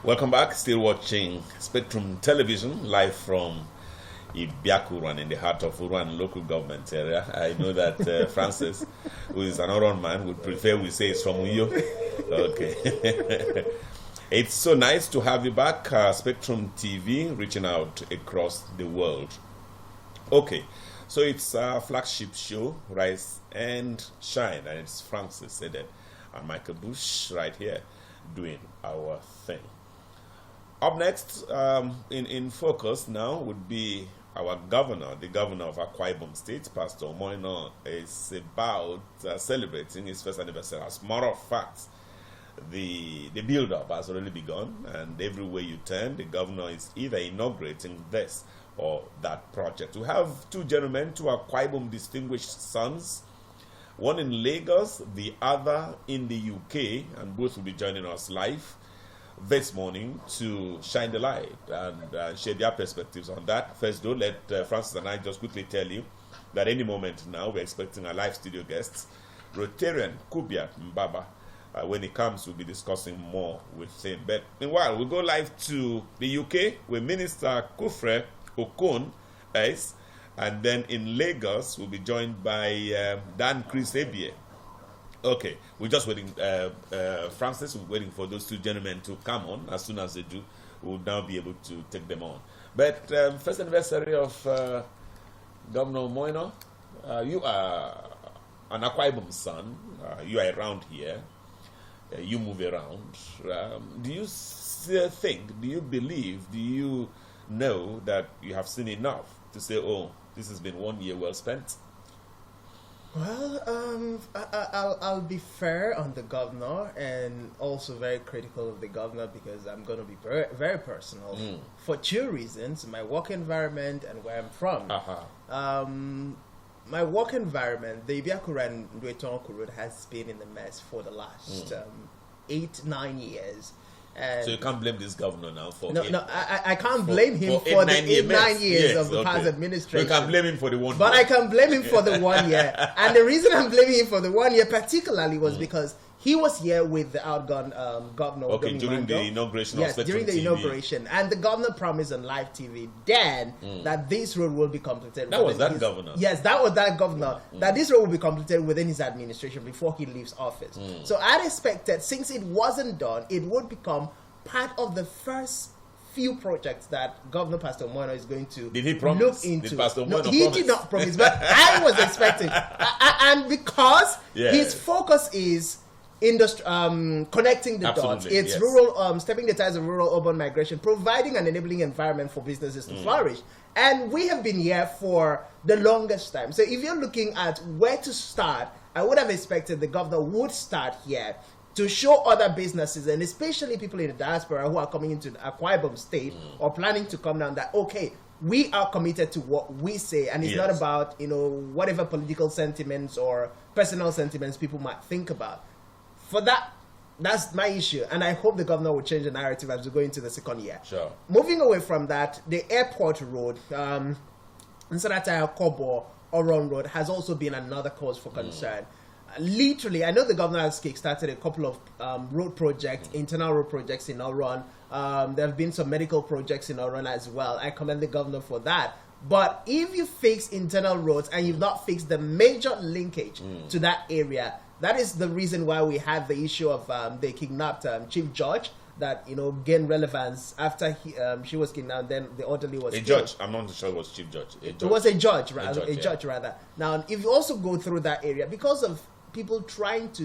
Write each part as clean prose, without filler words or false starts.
Welcome back. Still watching Spectrum Television live from Ibiakuran in the heart of Uruan local government area. I know that Francis, who is an Oron man, would prefer we say it's from Uyo. Okay. It's so nice to have you back, Spectrum TV, reaching out across the world. Okay, so it's our flagship show, Rise and Shine, and it's Francis Eden and Michael Bush right here doing our thing. Up next, in focus now would be our governor, the governor of Akwa Ibom State, Pastor Moino, is about celebrating his first anniversary. As a matter of fact, the build-up has already begun, and everywhere you turn, the governor is either inaugurating this or that project. We have two gentlemen, two Akwa Ibom distinguished sons, one in Lagos, the other in the UK, and both will be joining us live this morning to shine the light and share their perspectives on that. First though, let Francis and I just quickly tell you that any moment now we're expecting our live studio guests, Rotarian Kubiat Mbaba. When he comes, we'll be discussing more with him. But meanwhile, we'll go live to the UK with Minister Kufre Okon, and then in Lagos, we'll be joined by Dan Chris Ebie. Okay, we're just waiting. Francis, we're waiting for those two gentlemen to come on. As soon as they do, we'll now be able to take them on. But first anniversary of Governor Moino, you are an Akwa Ibom son. You are around here. You move around. Do you think, do you believe, do you know that you have seen enough to say, oh, this has been 1 year well spent? Well, I'll be fair on the governor and also very critical of the governor because I'm going to be very, very personal for two reasons: my work environment and where I'm from. My work environment, the Ibiakuran Ndwetonku Road, has been in the mess for the last 8-9 years. And so you can't blame this governor now for I can't blame him for the 8-9 years of the past administration. You can blame him for the 1 year. But I can blame him for the 1 year. And the reason I'm blaming him for the 1 year particularly was because he was here with the outgone governor. Okay, during the inauguration of Spectrum during the TV. inauguration. And the governor promised on live TV then that this road will be completed. That was that governor? Yes, that was that governor. That this road will be completed within his administration before he leaves office. So I expected, since it wasn't done, it would become part of the first few projects that Governor Pastor Moino is going to look into. Did Pastor Moino he did not promise, but I was expecting. And because his focus is connecting the dots, it's rural, stepping the ties of rural-urban migration, providing an enabling environment for businesses to flourish. And we have been here for the longest time. So if you're looking at where to start, I would have expected the governor would start here to show other businesses, and especially people in the diaspora who are coming into the Akwa Ibom State or planning to come down, that, okay, we are committed to what we say, and it's not about, whatever political sentiments or personal sentiments people might think about. For that, that's my issue, and I hope the governor will change the narrative as we go into the second year. Sure. Moving away from that, the airport road, Nsarata Kobo Oron Road, has also been another cause for concern. Literally, I know the governor has kickstarted a couple of road projects, internal road projects in Oron. There have been some medical projects in Oron as well. I commend the governor for that. But if you fix internal roads and you've not fixed the major linkage to that area, that is the reason why we have the issue of they kidnapped Chief Judge, that gained relevance after she was kidnapped. Then the orderly was a killed. judge. I'm not sure it was Chief Judge. It was a judge, rather. Now, if you also go through that area, because of people trying to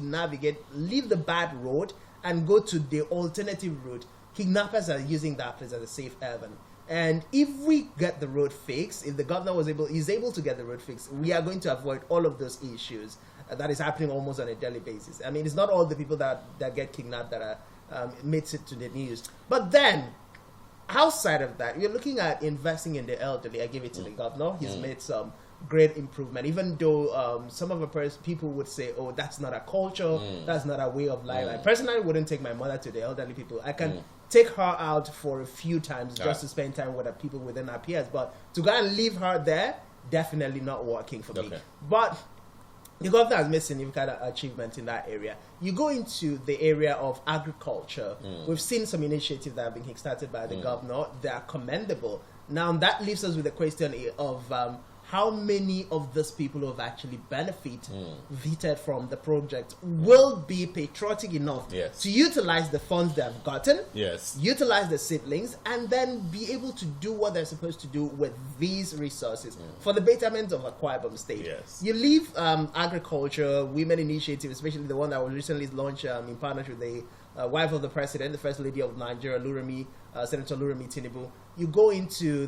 leave the bad road and go to the alternative route, kidnappers are using that place as a safe haven. And if we get the road fixed, if the governor is able to get the road fixed, we are going to avoid all of those issues that is happening almost on a daily basis. I mean, it's not all the people that get kidnapped that are makes it to the news. But then, outside of that, you're looking at investing in the elderly. I give it to the governor. He's made some great improvement, even though some of the people would say, oh, that's not a culture, that's not a way of life. I personally wouldn't take my mother to the elderly people. I can take her out for a few times just to spend time with the people within our peers, but to go and leave her there, definitely not working for me. But The governor has made significant achievement in that area. You go into the area of agriculture. We've seen some initiatives that have been kickstarted by the governor. They are commendable. Now, that leaves us with the question of how many of these people who have actually benefited from the project will be patriotic enough to utilize the funds they have gotten, utilize the seedlings, and then be able to do what they're supposed to do with these resources for the betterment of Akwa Ibom State. You leave agriculture, women initiative, especially the one that was recently launched in partnership with the wife of the president, the first lady of Nigeria, Senator Luremi Tinubu. You go into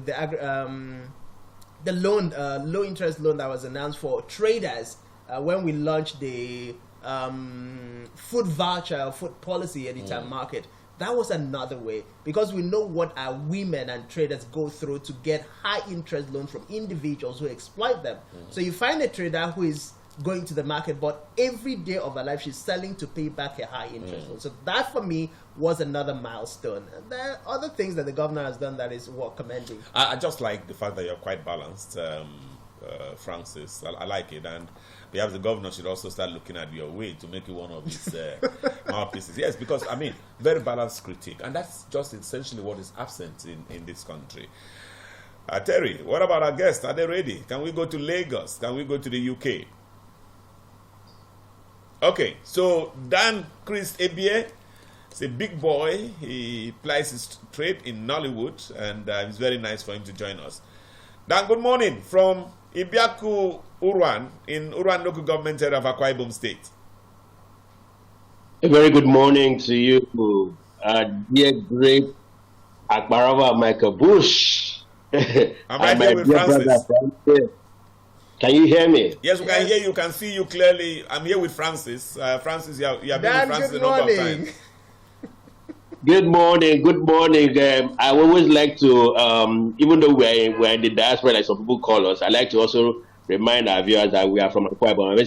the loan, low interest loan that was announced for traders when we launched the food voucher or food policy at the time market. That was another way, because we know what our women and traders go through to get high interest loans from individuals who exploit them. So you find a trader who is going to the market, but every day of her life she's selling to pay back a high interest loan. So that for me was another milestone. And there are other things that the governor has done that is worth commending. I just like the fact that you're quite balanced, Francis. I like it, and perhaps the governor should also start looking at your way to make it one of his mouthpieces. Yes, because I mean, very balanced critique, and that's just essentially what is absent in this country. Terry, what about our guests? Are they ready? Can we go to Lagos? Can we go to the UK? Okay, so Dan Chris Ebie is a big boy. He plies his trade in Nollywood, and it's very nice for him to join us. Dan, good morning from Ibiaku Urwan in Urwan local government area of Akwa Ibom State. A very good morning to you, dear great Akbarawa Michael Bush. I'm right here with Francis. Can you hear me? Yes, we can hear you. Can see you clearly. I'm here with Francis. Francis, you have been with Francis a number of times. Good morning. Good morning. I always like to, even though we're in the diaspora, like some people call us, I like to also remind our viewers that we are from Akwa Ibom.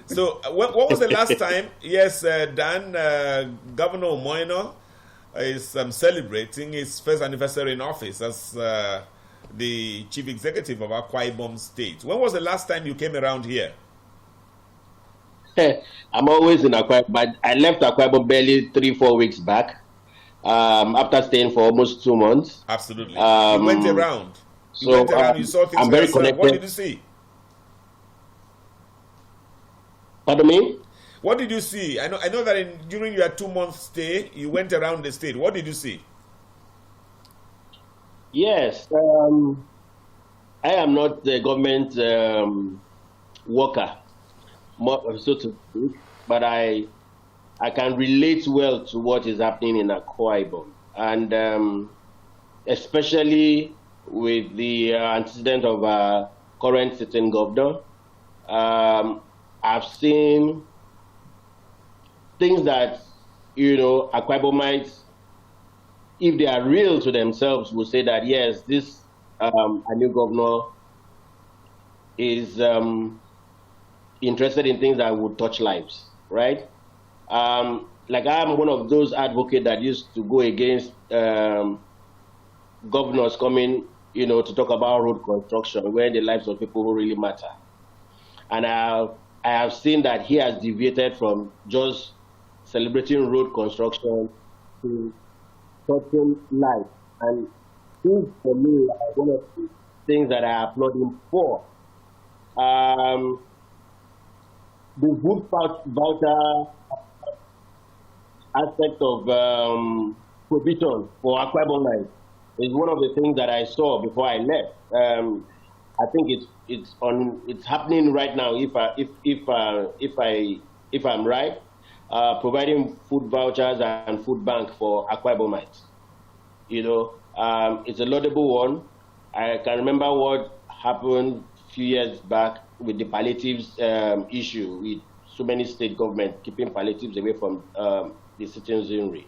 So, what was the last time? Yes, Dan, Governor Moino is celebrating his first anniversary in office as the chief executive of Akwa Ibom State. When was the last time you came around here? I'm always in Akwa Ibom, but I left Akwa Ibom barely 3-4 weeks back, after staying for almost 2 months. Absolutely. You went around. You saw things. I'm very connected. What did you see? Pardon me? What did you see? I know that during your 2-month stay, you went around the state. What did you see? Yes, I am not a government worker, so to speak, but I can relate well to what is happening in Akwa Ibom, and especially with the antecedent of our current sitting governor. I've seen things that, Akwa Ibomites, if they are real to themselves, will say that, yes, this a new governor is interested in things that would touch lives, right? Like I'm one of those advocates that used to go against governors coming, to talk about road construction, where the lives of people really matter. And I have seen that he has deviated from just celebrating road construction to touching life. And this, for me, are one of the things that I applaud him for. The food voucher aspect of provision for Akwa Ibom Life is one of the things that I saw before I left. I think it's happening right now. If I'm right, providing food vouchers and food bank for Akwa Ibomites. It's a laudable one. I can remember what happened a few years back with the palliatives issue, with so many state governments keeping palliatives away from the citizenry.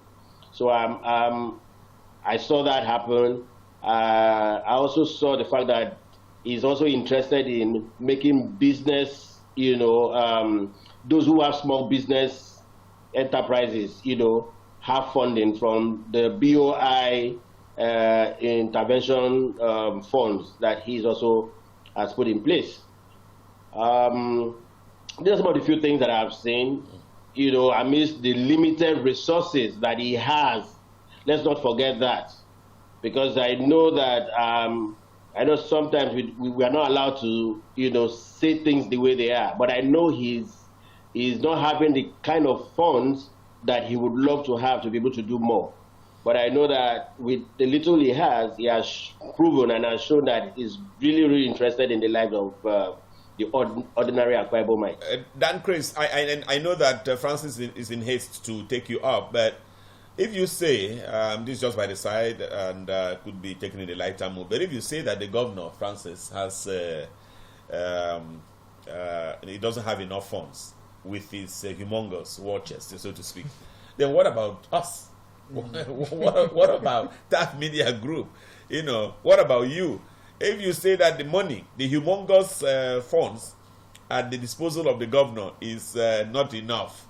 So I saw that happen. I also saw the fact that he's also interested in making business, those who have small business enterprises, have funding from the BOI intervention funds that he's also has put in place. These are some of the few things that I've seen, amidst the limited resources that he has. Let's not forget that, because I know that I know sometimes we are not allowed to, say things the way they are. But I know he's not having the kind of funds that he would love to have to be able to do more. But I know that with the little he has proven and has shown that he's really, really interested in the lives of the ordinary Akwa Ibomite. Dan Chris, I know that Francis is in haste to take you up, but if you say, this is just by the side and could be taken in the lighter mood, but if you say that the governor, Francis, he doesn't have enough funds with his humongous war chest, so to speak, then what about us? What about that media group? What about you? If you say that the money, the humongous funds at the disposal of the governor is not enough,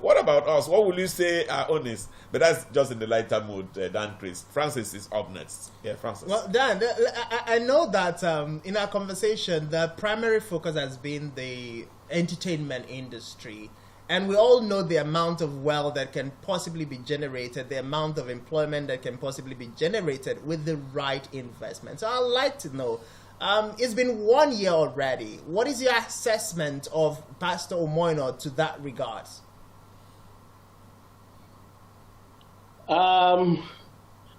what about us? What will you say are honest? But that's just in the lighter mood, Dan Chris. Francis is up next. Yeah, Francis. Well, Dan, I know that in our conversation, the primary focus has been the entertainment industry. And we all know the amount of wealth that can possibly be generated, the amount of employment that can possibly be generated with the right investment. So I'd like to know, it's been 1 year already. What is your assessment of Pastor Omoinor to that regard?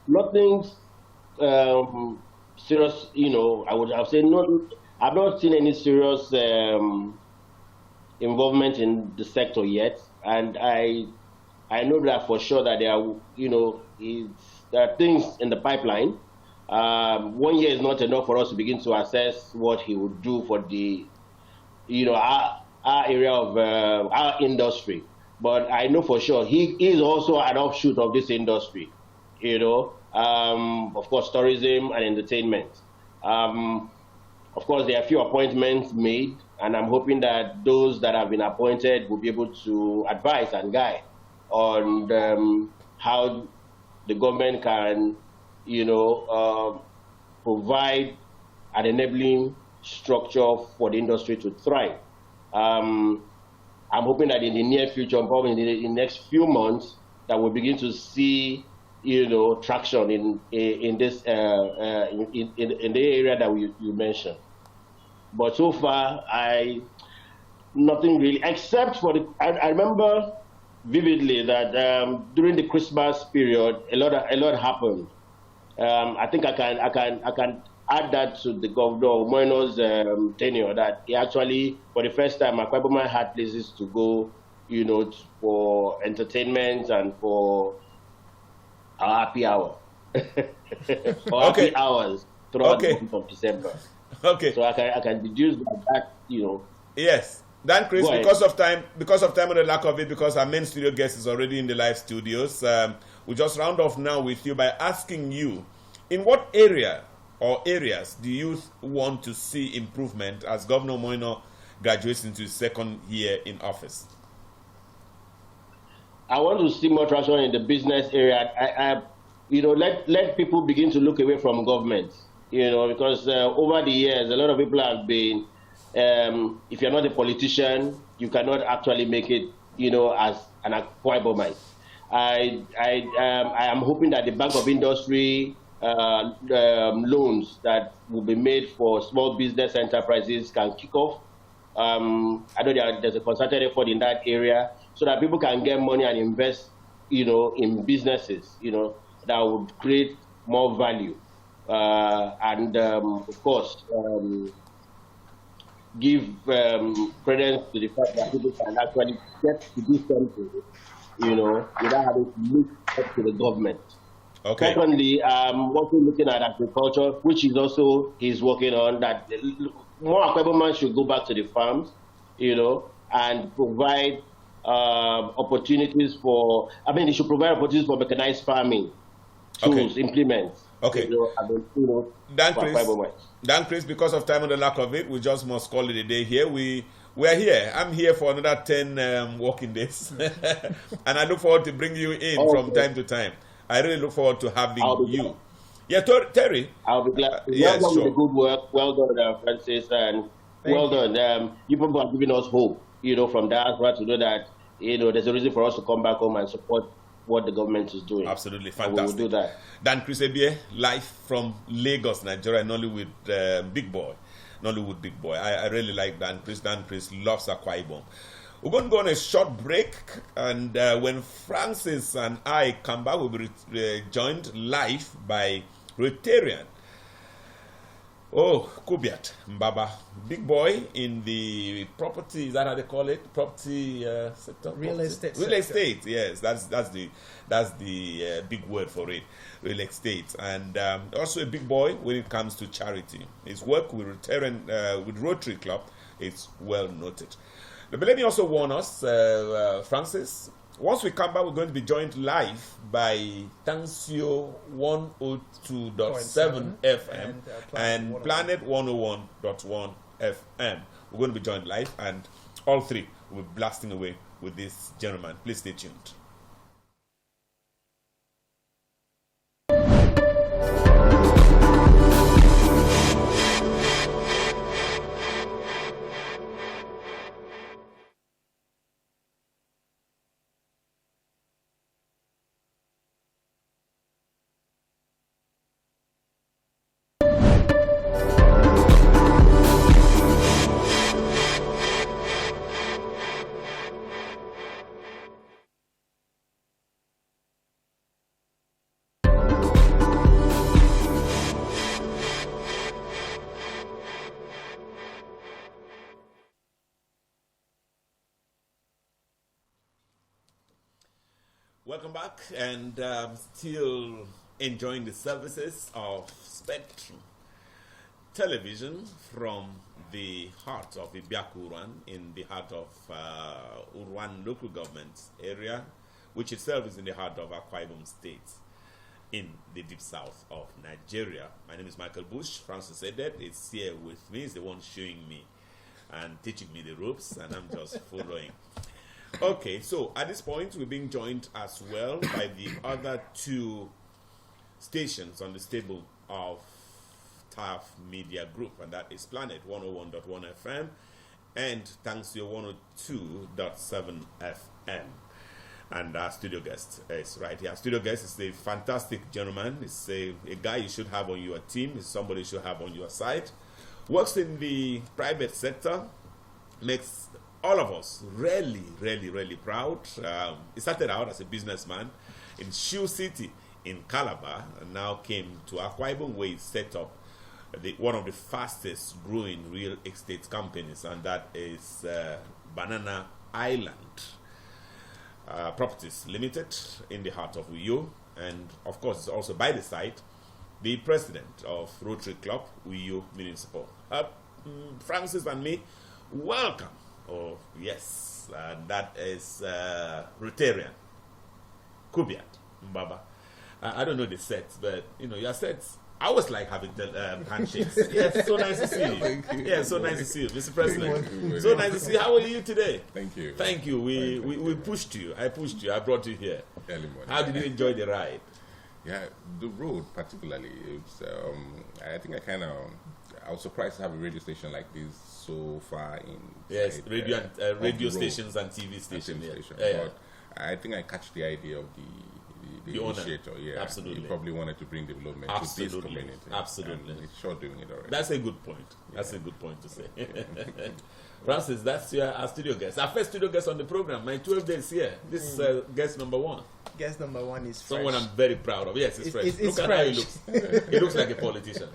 Nothing serious, I would say I've not seen any serious involvement in the sector yet, and I know that for sure that there are things in the pipeline. 1 year is not enough for us to begin to assess what he would do for the our area of our industry. But I know for sure he is also an offshoot of this industry. Of course, tourism and entertainment. Of course, there are a few appointments made, and I'm hoping that those that have been appointed will be able to advise and guide on how the government can, provide an enabling structure for the industry to thrive. I'm hoping that in the near future, probably in the next few months, that we'll begin to see, traction in this in the area that you mentioned. But so far, nothing really, except for I remember vividly that during the Christmas period, a lot happened. I think I can add that to the Governor Omoinor's tenure, that he actually, for the first time, Akwa Ibom had places to go, for entertainment and for our happy hour. Happy hours throughout the month of December. Okay. So I can deduce that. Yes. Dan Chris, because of time and the lack of it, because our main studio guest is already in the live studios, we'll just round off now with you by asking you, in what area or areas do you want to see improvement as Governor Omoinor graduates into his second year in office? I want to see more traction in the business area. Let people begin to look away from government, because over the years, a lot of people have been, if you're not a politician, you cannot actually make it, as an Akwa Ibomite. I am hoping that the Bank of Industry loans that will be made for small business enterprises can kick off. I know there's a concerted effort in that area so that people can get money and invest, in businesses, that would create more value. And of course, give credence to the fact that people can actually get to do something, without having to look up to the government. Okay. Secondly, I'm also looking at agriculture, which is also he's working on, that more Akwa Ibom should go back to the farms, and provide opportunities for, they should provide opportunities for mechanized farming tools, implements. Okay. Dan Chris, because of time and the lack of it, we just must call it a day here. We're here. I'm here for another 10 working days. And I look forward to bringing you in from time to time. I really look forward to having you. Yeah, Terry. I'll be glad. Yes, well done with the good work. Well done, Francis. And Well done. You people are giving us hope, from diaspora to know that, there's a reason for us to come back home and support what the government is doing. Absolutely, fantastic. And we will do that. Dan Chris Ebie, live from Lagos, Nigeria, Nollywood Big Boy. Nollywood Big Boy. I really like Dan Chris. Dan Chris loves Akwa Ibom. We're going to go on a short break, and when Francis and I come back, we'll be joined live by Rotarian. Kubiat Mbaba, big boy in the property, is that how they call it? Property sector? Real estate. Real estate, yes. That's the big word for it. Real estate. And also a big boy when it comes to charity. His work with Rotary Club is well noted. But let me also warn us, Francis, once we come back, we're going to be joined live by Tansio 102.7 FM and Planet 101.1 FM. We're going to be joined live, and all three will be blasting away with this gentleman. Please stay tuned. Welcome back, and still enjoying the services of Spectrum Television from the heart of Ibiaku Urwan, in the heart of Urwan local government area, which itself is in the heart of Akwa Ibom State, in the deep south of Nigeria. My name is Michael Bush. Francis Edet is here with me. He's the one showing me and teaching me the ropes, and I'm just following. Okay, so at this point, we're being joined as well by the other two stations on the stable of TAF Media Group, and that is Planet 101.1 FM and Tansio 102.7 FM. And our studio guest is right here. Our studio guest is a fantastic gentleman. It's a guy you should have on your team. It's somebody you should have on your side. Works in the private sector, makes all of us really, really, really proud. He started out as a businessman in Shoe City in Calabar, and now came to Akwa Ibom, where he set up one of the fastest growing real estate companies, and that is Banana Island Properties Limited in the heart of Uyo. And of course, it's also by the side the president of Rotary Club, Uyo Municipal. Francis and me, welcome. Oh, yes, that is Rotarian, Kubiat Mbaba. I don't know the sets, but your sets, I always like having handshakes. Yes, so nice to see you. Thank you. Yeah, so nice to see you, Mr. President. So nice to see you. How are you today? Thank you. Thank you. We pushed you. I pushed you. I brought you here. Early morning. How did you enjoy the ride? Yeah, the road particularly. It's, I think I was surprised to have a radio station like this so far in. Yes, radio stations and TV stations. But I think I catch the idea of the initiator. Yeah, absolutely. He probably wanted to bring development to this community. Absolutely. And he's sure doing it already. That's a good point. That's a good point to say. Francis, that's our studio guest. Our first studio guest on the program. My 12 days here. This is guest number one. Guest number one is fresh. Someone I'm very proud of. Yes, it's fresh. Look at how he looks. He looks like a politician.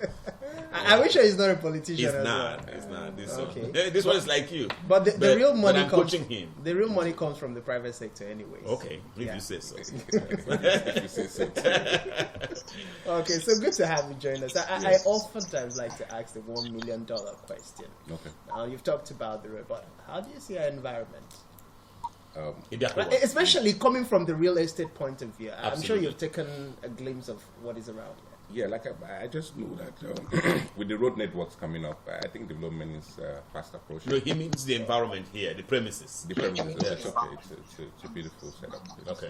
I wish he's not a politician. He's not. Well. He's not. This one is like you. But the real money I'm comes. Coaching him. The real money comes from the private sector, anyways. Okay, if you say so. If you say so. Okay, so good to have you join us. I oftentimes like to ask the $1 million question. Okay. Now you've talked about the road, but how do you see our environment? Especially coming from the real estate point of view. I'm sure Absolutely. you've taken a glimpse of what is around here. Yeah, like I just know that with the road networks coming up, I think development is fast approaching. No, he means the environment here, the premises. The premises, it's okay. It's a beautiful setup. Okay.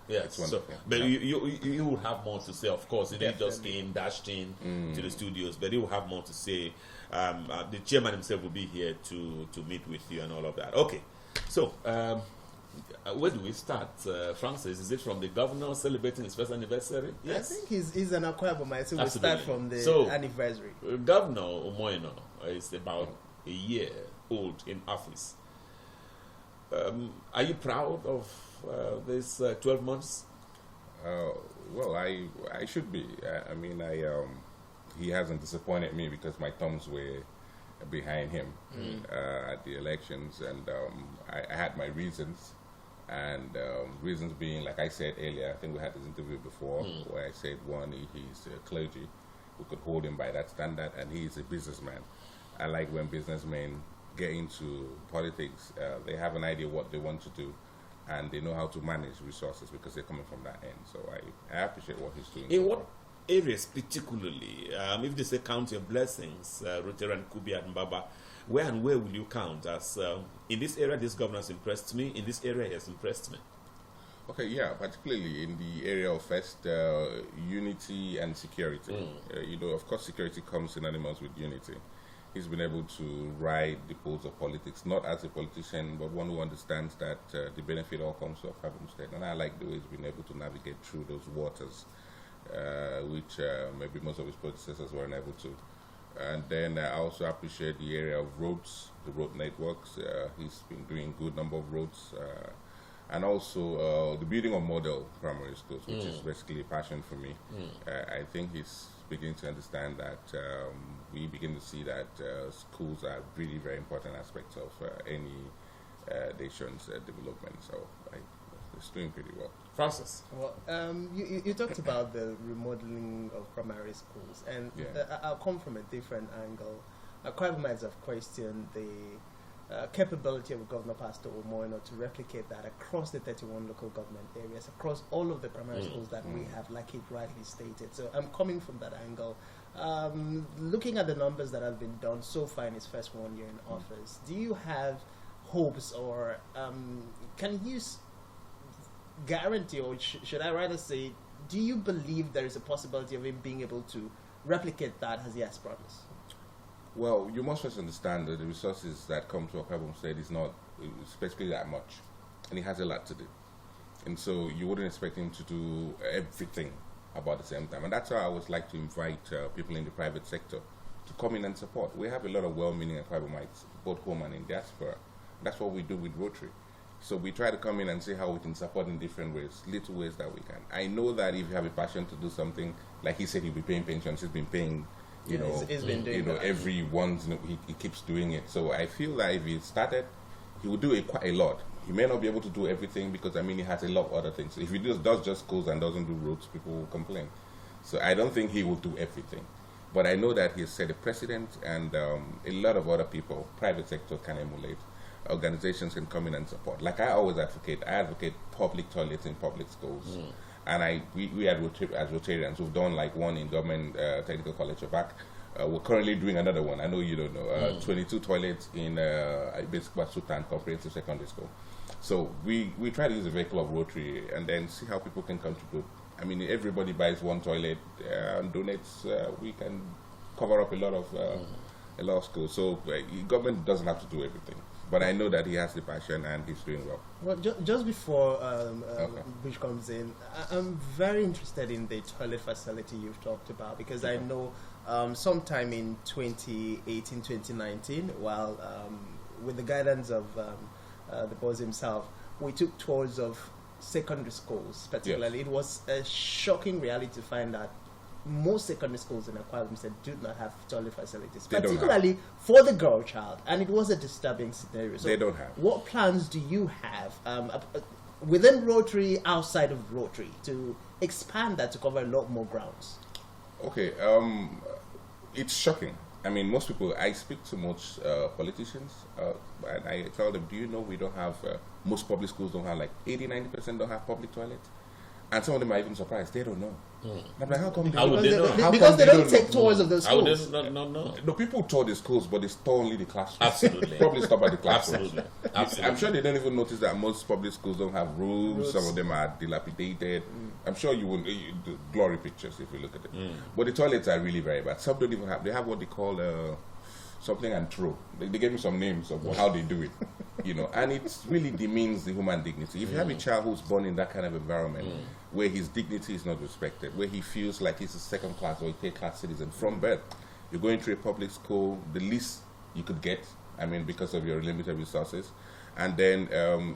Yes, it's wonderful. So, but you will have more to say, of course. You didn't just dashed in to the studios, but you will have more to say. The chairman himself will be here to meet with you and all of that. Okay, so where do we start, Francis? Is it from the governor celebrating his first anniversary? Yes, I think he's an Akwa Ibom, so we start from the anniversary. Governor Umoino is about a year old in office. Are you proud of this 12 months? Well, I should be. I mean, he hasn't disappointed me because my thumbs were behind him at the elections, and I had my reasons. And reasons being, like I said earlier, I think we had this interview before, where I said, one, he's a clergy. We could hold him by that standard, and he's a businessman. I like when businessmen get into politics, they have an idea what they want to do, and they know how to manage resources because they're coming from that end. So I appreciate what he's doing. In what areas particularly, if they say count your blessings, Rotary and Kubi and Baba, where and where will you count? As in this area, this governor has impressed me. In this area, he has impressed me. Okay, yeah, particularly in the area of first unity and security. Of course, security comes synonymous with unity. He's been able to ride the poles of politics, not as a politician, but one who understands that the benefit all comes to Akwa Ibom State. And I like the way he's been able to navigate through those waters, which maybe most of his predecessors weren't able to. And then I also appreciate the area of roads, the road networks. He's been doing a good number of roads. And also the building of model primary schools, which is basically a passion for me. I think he's beginning to understand that we begin to see that schools are really very important aspects of any nation's development. So it's doing pretty well. Francis? Well, you talked about the remodeling of primary schools, and I'll come from a different angle. Akwa Ibom have questioned the capability of Governor Pastor Umoino to replicate that across the 31 local government areas, across all of the primary schools that we have, like he rightly stated. So I'm coming from that angle. Looking at the numbers that have been done so far in his first 1 year in office, do you have hopes, or can you guarantee, or should I rather say, do you believe there is a possibility of him being able to replicate that as he has promised? Well, you must first understand that the resources that come to Akwa Ibom State is not specifically that much, and he has a lot to do. And so you wouldn't expect him to do everything about the same time. And that's why I always like to invite people in the private sector to come in and support. We have a lot of well-meaning Akwa Ibomites, both home and in diaspora. That's what we do with Rotary. So we try to come in and see how we can support in different ways, little ways that we can. I know that if you have a passion to do something, like he said, he'll be paying pensions. He's been paying, he's been doing every once. He keeps doing it. So I feel that if he started, he would do quite a lot. He may not be able to do everything because he has a lot of other things. If he does just schools and doesn't do roads, people will complain. So I don't think he will do everything. But I know that he's set a precedent, and a lot of other people, private sector, can emulate. Organizations can come in and support. Like I always advocate public toilets in public schools. And we as Rotarians, we've done like one in Government Technical College of Back. We're currently doing another one. I know you don't know. 22 toilets in Basic Sultan Comprehensive Secondary School. So we try to use the vehicle of Rotary and then see how people can contribute. I mean, everybody buys one toilet and donates. We can cover up a lot of schools. So government doesn't have to do everything. But I know that he has the passion and he's doing well. Well, just before Bush comes in, I'm very interested in the toilet facility you've talked about, because I know sometime in 2018, 2019, while with the guidance of the boss himself, we took tours of secondary schools, particularly. Yes. It was a shocking reality to find that most secondary schools in Akwa Ibom State do not have toilet facilities, particularly for the girl child, and it was a disturbing scenario. So they don't have. What plans do you have within Rotary, outside of Rotary, to expand that to cover a lot more grounds? Okay, it's shocking. I mean, most people, I speak to most politicians, and I tell them, do you know we don't have, most public schools don't have, like 80-90% don't have public toilets? And some of them are even surprised. They don't know. I'm like, how come they How would don't they know? Because they don't take tours of those How would schools. they not know? The people tour the schools, but they store only the classrooms. Absolutely. Probably stop at the classrooms. Absolutely. I'm sure they don't even notice that most public schools don't have rooms. Some of them are dilapidated. I'm sure you will the glory pictures if you look at it. But the toilets are really very bad. Some don't even have. They have what they call something and throw. They gave me some names of how they do it, and it really demeans the human dignity. If you have a child who's born in that kind of environment where his dignity is not respected, where he feels like he's a second class or a third class citizen from birth, you're going to a public school, the least you could get, because of your limited resources, and then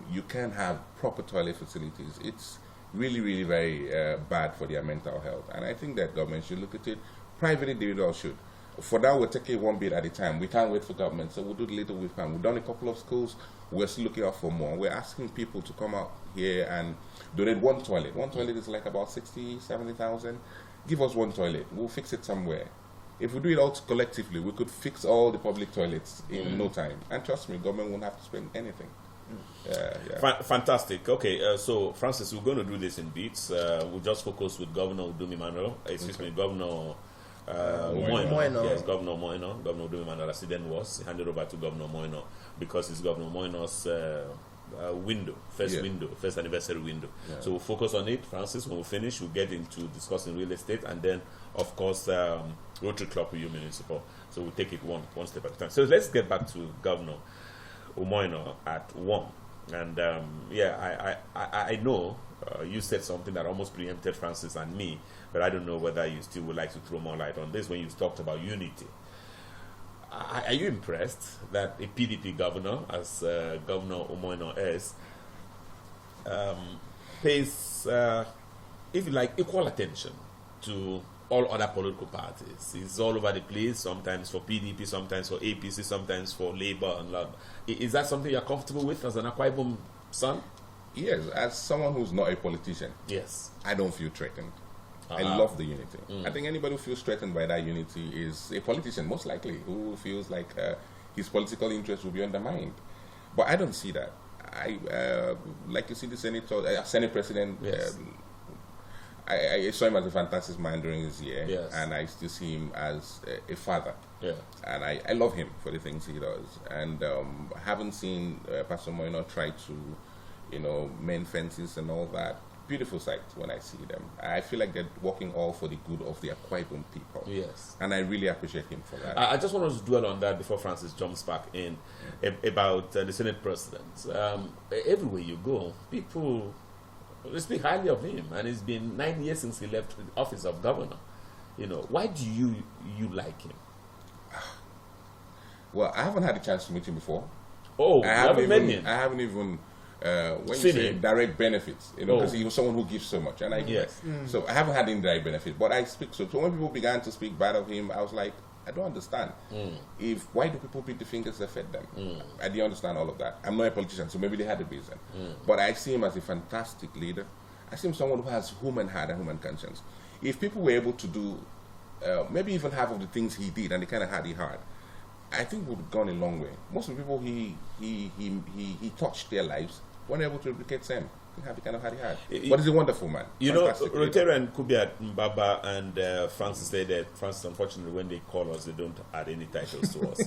you can't have proper toilet facilities. It's really, really very bad for their mental health. And I think that government should look at it. Privately, they all should. For now, we're taking one bit at a time. We can't wait for government, so we'll do the little we can. We've done a couple of schools. We're still looking out for more. We're asking people to come out here and donate one toilet. One toilet is like about 60, 70,000. Give us one toilet. We'll fix it somewhere. If we do it all collectively, we could fix all the public toilets in no time. And trust me, government won't have to spend anything. Fantastic. Okay, so Francis, we're going to do this in beats. We'll just focus with Governor Udumi Manuel. Governor Moino. Yes, Governor Moino. Governor Udumi Manuel, as he then was, handed over to Governor Moino because it's Governor Moino's first anniversary window. So we'll focus on it, Francis. When we finish, we'll get into discussing real estate, and then, of course, Rotary Club Uyo Municipal. So we'll take it one step at a time. So let's get back to Governor Moino at one. And I know you said something that almost preempted Francis and me, but I don't know whether you still would like to throw more light on this when you talked about unity. Are you impressed that a PDP governor, as Governor Moino is, pays, if you like, equal attention to all other political parties? It's all over the place, sometimes for PDP, sometimes for APC, sometimes for Labour. Is that something you're comfortable with as an Akwa Ibom son? Yes, as someone who's not a politician, yes, I don't feel threatened. I love the unity. I think anybody who feels threatened by that unity is a politician, most likely, who feels like his political interests will be undermined. But I don't see that. Like you see the Senate President, yes. I saw him as a fantastic man during his year, yes. and I still see him as a father. Yeah. And I love him for the things he does. And I haven't seen Pastor Moino try to, mend fences and all that. Beautiful sight when I see them. I feel like they're working all for the good of the Akwa Ibom people. Yes. And I really appreciate him for that. I just want to dwell on that before Francis jumps back in about the Senate President. Everywhere you go, people speak highly of him, and it's been 9 years since he left the office of governor. Why do you like him? Well, I haven't had a chance to meet him before. Oh, I haven't even when you say direct benefits, because he was someone who gives so much, and I yes. So I haven't had any direct benefit, but I speak. So when people began to speak bad of him, I was like, I don't understand. Why do people pick the fingers that fed them? I didn't understand all of that. I'm not a politician, so maybe they had a reason. But I see him as a fantastic leader. I see him someone who has human heart and human conscience. If people were able to do maybe even half of the things he did, and the kind of heart he had, I think would have gone a long way. Most of the people he touched their lives weren't able to replicate them. Have the kind of heart he had. But he's a wonderful man. Rotarian Kubiat Mbaba and Francis said that Francis, unfortunately, when they call us, they don't add any titles to us.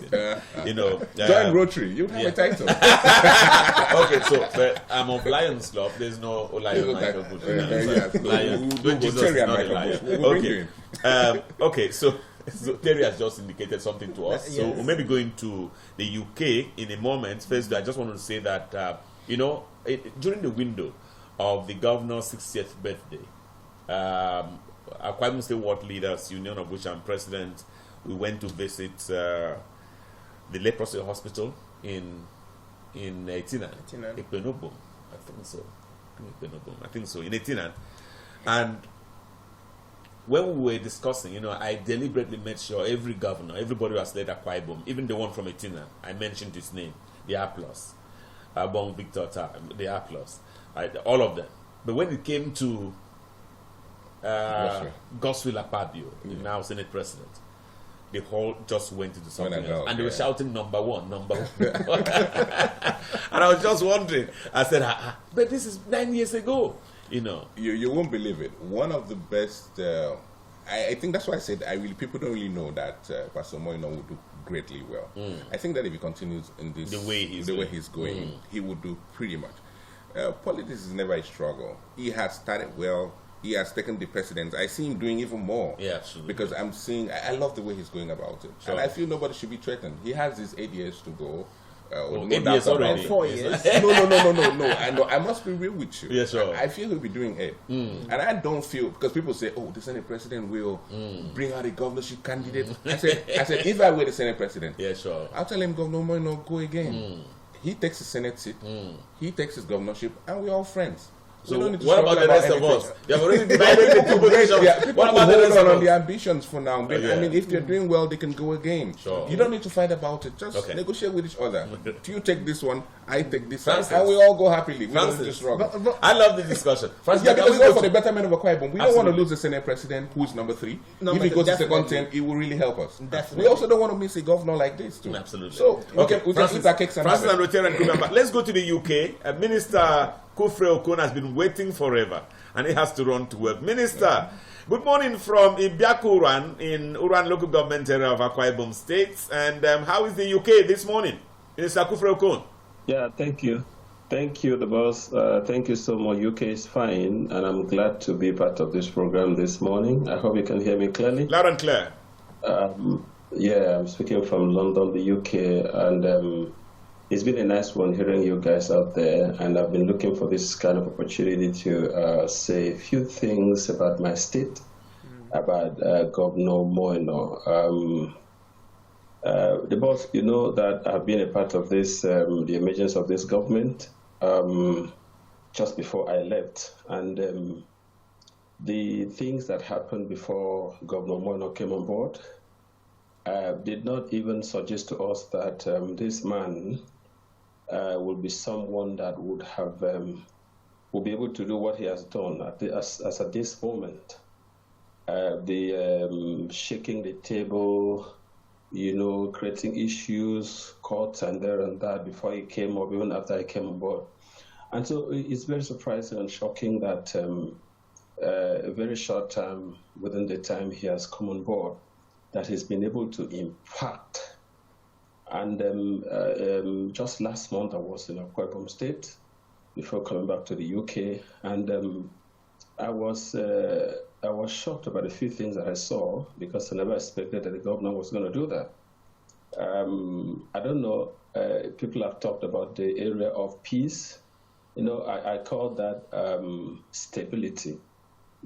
Join Rotary, you have a title. Okay, so but I'm of Lions Club. There's no Lion Michael Bush. Lion. Jesus is not a lion. Okay, so Terry has just indicated something to us. So we'll maybe going to the UK in a moment. First, I just wanted to say that during the window of the governor's 60th birthday, Akwa Ibom State Ward Leaders Union, of which I'm president, we went to visit the leprosy hospital in Etinan. Ikpenobom, I think so, in Etinan. And when we were discussing, I deliberately made sure every governor, everybody who has led Akwa Ibom, even the one from Etinan, I mentioned his name, the A+. Abong Victor Tar, the A+, all of them. But when it came to Godswill Akpabio, now Senate President, the whole just went into something else. And they were shouting number one. And I was just wondering. I said, but this is 9 years ago. You know. You won't believe it. One of the best, I think that's why I said people don't really know that Pastor Moino would do greatly well. I think that if he continues in this, the way he's going, he would do pretty much. Politics is never a struggle. He has started well. He has taken the precedence. I see him doing even more. Yeah, absolutely. Because I love the way he's going about it. Sure. And I feel nobody should be threatened. He has his 8 years to go. 8 years already. 4 years. No. I must be real with you. Yes, sir. I feel he'll be doing it. And I don't feel, because people say, oh, the Senate president will bring out a governorship candidate. I said, if I were the Senate president, I'll tell him, Governor Moino, go again. He takes his Senate seat, he takes his governorship, and we're all friends. So what about the rest of us? They have already divided the two positions. What about the rest of us? On their ambitions for now. I mean, if they're doing well, they can go again. Sure. You don't need to fight about it. Just negotiate with each other. You take this one, I take this one, Francis. and we all go happily. We don't just struggle. I love the discussion. Francis, because it's all for the betterment of Akwa Ibom. We don't want to lose the Senate president, who is number 3. If he goes to second term, it will really help us. Definitely. We also don't want to miss a governor like this too. Absolutely. So we can eat our cakes and Francis and Rotary and Kumamba. Let's go to the UK. Minister Kufre Okon has been waiting forever, and he has to run to work. Minister, good morning from Ibiaku Uran in Uran local government area of Akwa Ibom State. And how is the UK this morning? Minister Kufre Okon. Yeah, thank you. Thank you, the boss. Thank you so much. UK is fine, and I'm glad to be part of this program this morning. I hope you can hear me clearly. Loud and clear. Yeah, I'm speaking from London, the UK, and it's been a nice one hearing you guys out there, and I've been looking for this kind of opportunity to say a few things about my state, about Governor Moino. The boss, you know that I've been a part of this, the emergence of this government, just before I left, and the things that happened before Governor Moino came on board did not even suggest to us that this man will be someone that would have will be able to do what he has done as at this moment. The shaking the table, you know, creating issues, courts and there and that before he came up, even after he came on board. And so it's very surprising and shocking that a very short time within the time he has come on board, that he's been able to impact. And just last month I was in Akwa Ibom State before coming back to the UK, and I was shocked about a few things that I saw, because I never expected that the governor was going to do that. I don't know, people have talked about the area of peace. You know, I call that stability,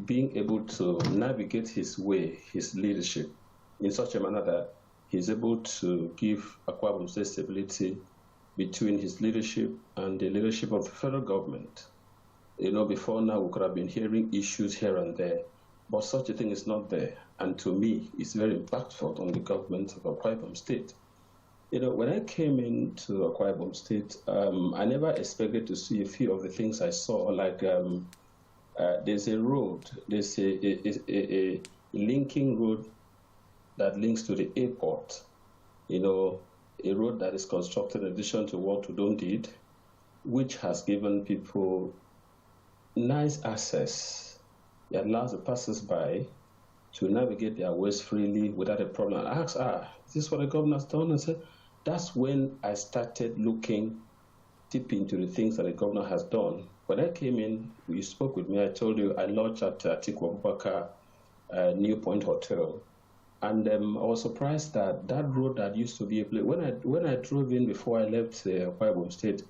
being able to navigate his way, his leadership, in such a manner that he's able to give Akwa Ibom State stability between his leadership and the leadership of the federal government. You know, before now we could have been hearing issues here and there, but such a thing is not there. And to me, it's very impactful on the government of Akwa Ibom State. You know, when I came into Akwa Ibom State, I never expected to see a few of the things I saw, like there's a road, there's a linking road that links to the airport, you know, a road that is constructed in addition to what Udom did, which has given people nice access. It allows the passers-by to navigate their ways freely without a problem. I asked, is this what the governor has done? And said, that's when I started looking deep into the things that the governor has done. When I came in, you spoke with me, I told you I lodged at Atiku Abubakar New Point Hotel. And I was surprised that that road that used to be a place, when I drove in before I left Akwa Ibom State,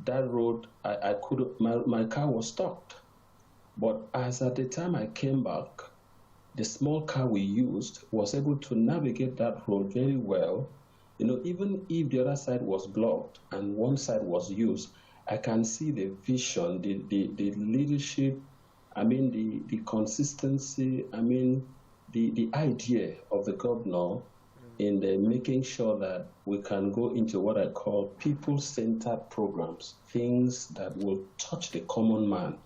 that road, I could, my car was stopped. But as at the time I came back, the small car we used was able to navigate that road very well. You know, even if the other side was blocked and one side was used, I can see the vision, the leadership, I mean, the consistency, I mean, the idea of the governor in the making sure that we can go into what I call people-centered programs, things that will touch the common man,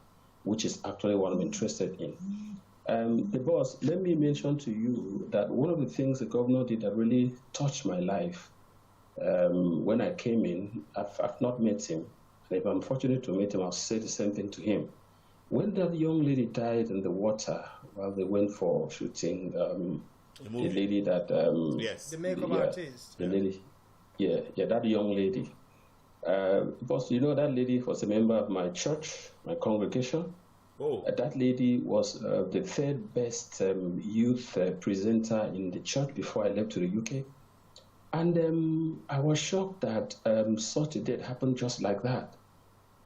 which is actually what I'm interested in. The boss, let me mention to you that one of the things the governor did that really touched my life when I came in, I've not met him, and if I'm fortunate to meet him, I'll say the same thing to him. when that young lady died in the water while they went for shooting, the lady that the makeup artist, the lady, that young lady. Because that lady was a member of my church, my congregation. Oh. That lady was the third best youth presenter in the church before I left to the UK. And I was shocked that such a death happened just like that.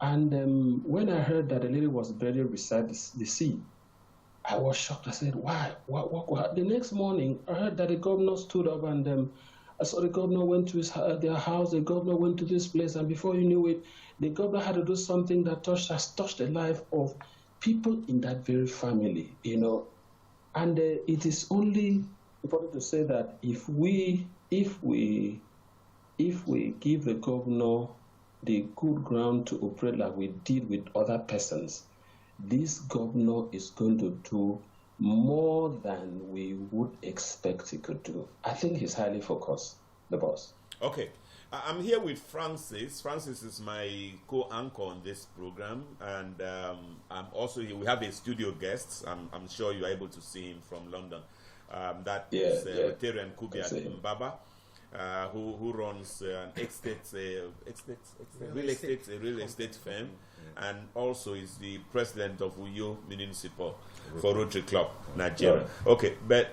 And when I heard that the lady was buried beside the sea, I was shocked. I said, why? What? The next morning, I heard that the governor stood up and I saw the governor went to their house, the governor went to this place, and before you knew it, the governor had to do something that has touched the life of people in that very family, And it is only important to say that if we give the governor the good ground to operate like we did with other persons, this governor is going to do more than we would expect he could do. I think he's highly focused, the boss. Okay. I'm here with Francis. Francis is my co-anchor on this program, and I'm also here. We have a studio guest. I'm sure you are able to see him from London. That is Rotarian Kubiat Mbaba, who runs an real estate firm, and also is the president of Uyo Municipal for Rotary Club Nigeria. Okay, but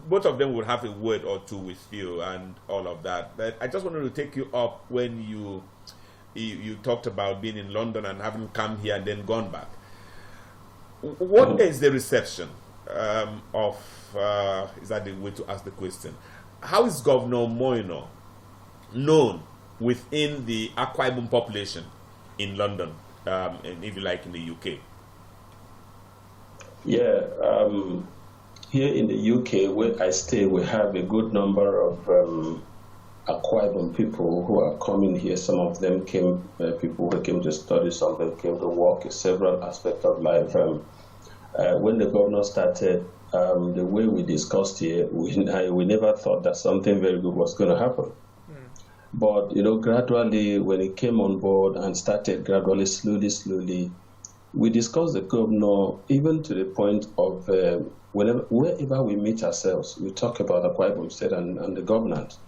both of them will have a word or two with you and all of that. But I just wanted to take you up when you talked about being in London and having come here and then gone back. What is the reception of? Is that the way to ask the question? How is Governor Moino known within the Akwa Ibom population in London, and if you like, in the UK? Yeah, here in the UK, where I stay, we have a good number of Akwa Ibom people who are coming here. Some of them came, people who came to study, some of them came to work in several aspects of life. When the governor started, the way we discussed here, we never thought that something very good was going to happen. But, gradually, when he came on board and started gradually, slowly, we discussed the governor, even to the point of wherever we meet ourselves, we talk about Akwa Ibom State and the governance.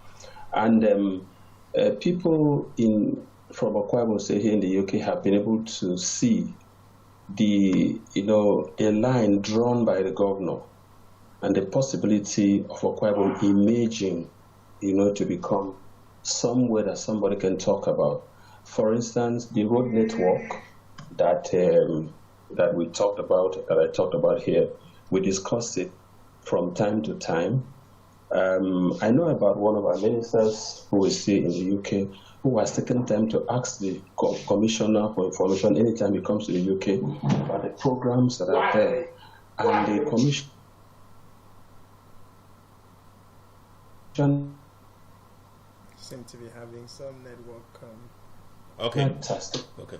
And people from Akwa Ibom State here in the UK have been able to see a line drawn by the governor and the possibility of Akwa Ibom emerging, to become somewhere that somebody can talk about. For instance, the road network that we talked about, that I talked about here, we discussed it from time to time. I know about one of our ministers who is here in the UK who has taken time to ask the commissioner for information anytime he comes to the UK about the programs that are there. And the commission seem to be having some network. Okay. Fantastic. Okay.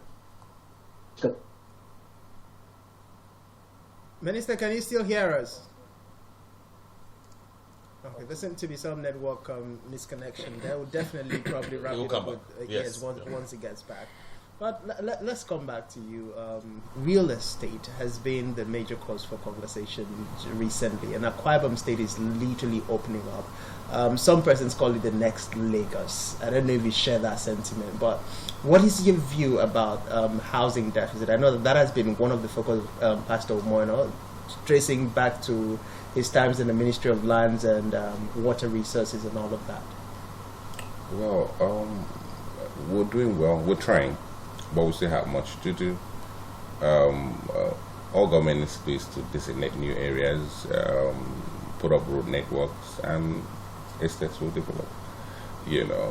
Minister, can you still hear us? Okay, there seems to be some network misconnection. That will definitely probably wrap it up with, once it gets back. But let's come back to you. Real estate has been the major cause for conversation recently, and Akwa Ibom State is literally opening up. Some persons call it the next Lagos. I don't know if you share that sentiment, but what is your view about housing deficit? I know that has been one of the focus of Pastor Moino, tracing back to his times in the Ministry of Lands and Water Resources and all of that. Well, we're doing well. We're trying, but we still have much to do. All government is supposed to designate new areas, put up road networks, and estates will develop.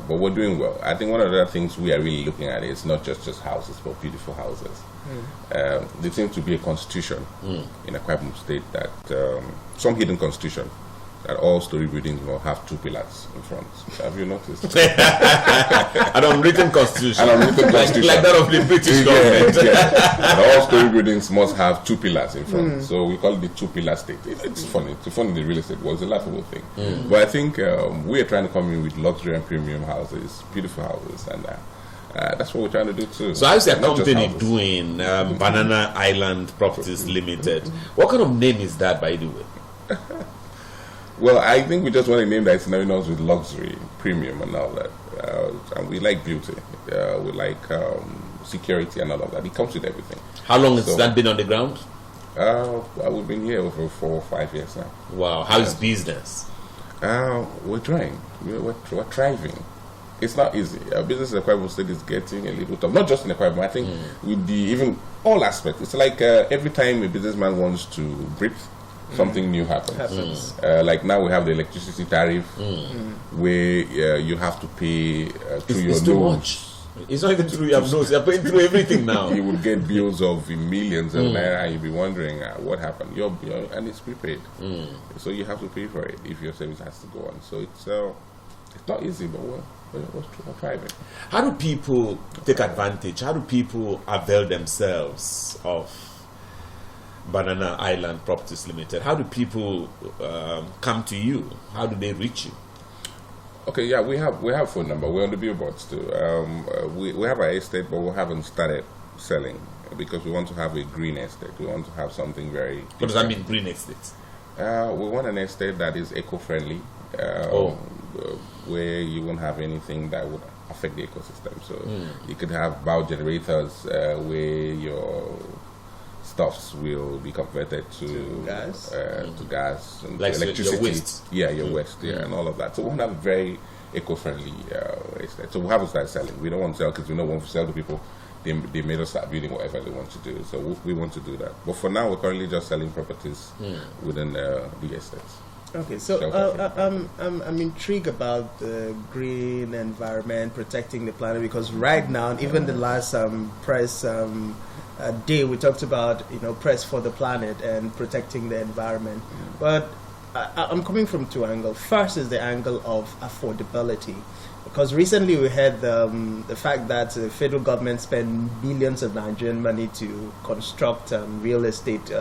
But we're doing well. I think one of the things we are really looking at is not just houses, but beautiful houses. There seems to be a constitution in Akwa Ibom State that some hidden constitution that all story buildings will have 2 pillars in front. Have you noticed? An unwritten constitution. Like that of the British government. And all story buildings must have 2 pillars in front. So we call it the 2-pillar state. It's funny. It's funny in the real estate world. It's a laughable thing. But I think we are trying to come in with luxury and premium houses, beautiful houses, That's what we're trying to do too. So how's your company doing, Banana Island Properties Limited? What kind of name is that, by the way? Well, I think we just want a name that's synonymous with luxury, premium, and all that. And we like beauty. We like security and all of that. It comes with everything. How long has that been on the ground? Well, we've been here over 4 or 5 years now. Wow. How's business? We're trying. We're thriving. It's not easy. Our business in Akwa Ibom State is getting a little tough. Not just in Akwa Ibom, I think with even all aspects. It's like every time a businessman wants to breathe, something new happens. Like now we have the electricity tariff where you have to pay through your too much. It's not even through your nose. You're paying through everything now. You would get bills of millions of naira, and you'll be wondering what happened. And it's prepaid, so you have to pay for it if your service has to go on. So it's not easy, but we're thriving. How do people take advantage? How do people avail themselves of Banana Island Properties Limited? How do people come to you? How do they reach you? Okay, yeah, we have phone number. We're on the billboards too. We have our estate, but we haven't started selling because we want to have a green estate. We want to have something very different. What does that mean, green estate? We want an estate that is eco-friendly, where you won't have anything that would affect the ecosystem. So you could have biogenerators where your stuffs will be converted to gas and like electricity. Your waste. Yeah, your waste, and all of that. So we want to have very eco-friendly estate. So we haven't started selling. We don't want to sell because we don't want to sell to people. They made us start building whatever they want to do. So we want to do that. But for now, we're currently just selling properties within the estates. Okay, so I'm intrigued about the green environment, protecting the planet, because right now, even the last press day, we talked about press for the planet and protecting the environment. But I'm coming from two angles. First is the angle of affordability, because recently we had the fact that the federal government spent billions of Nigerian money to construct real estate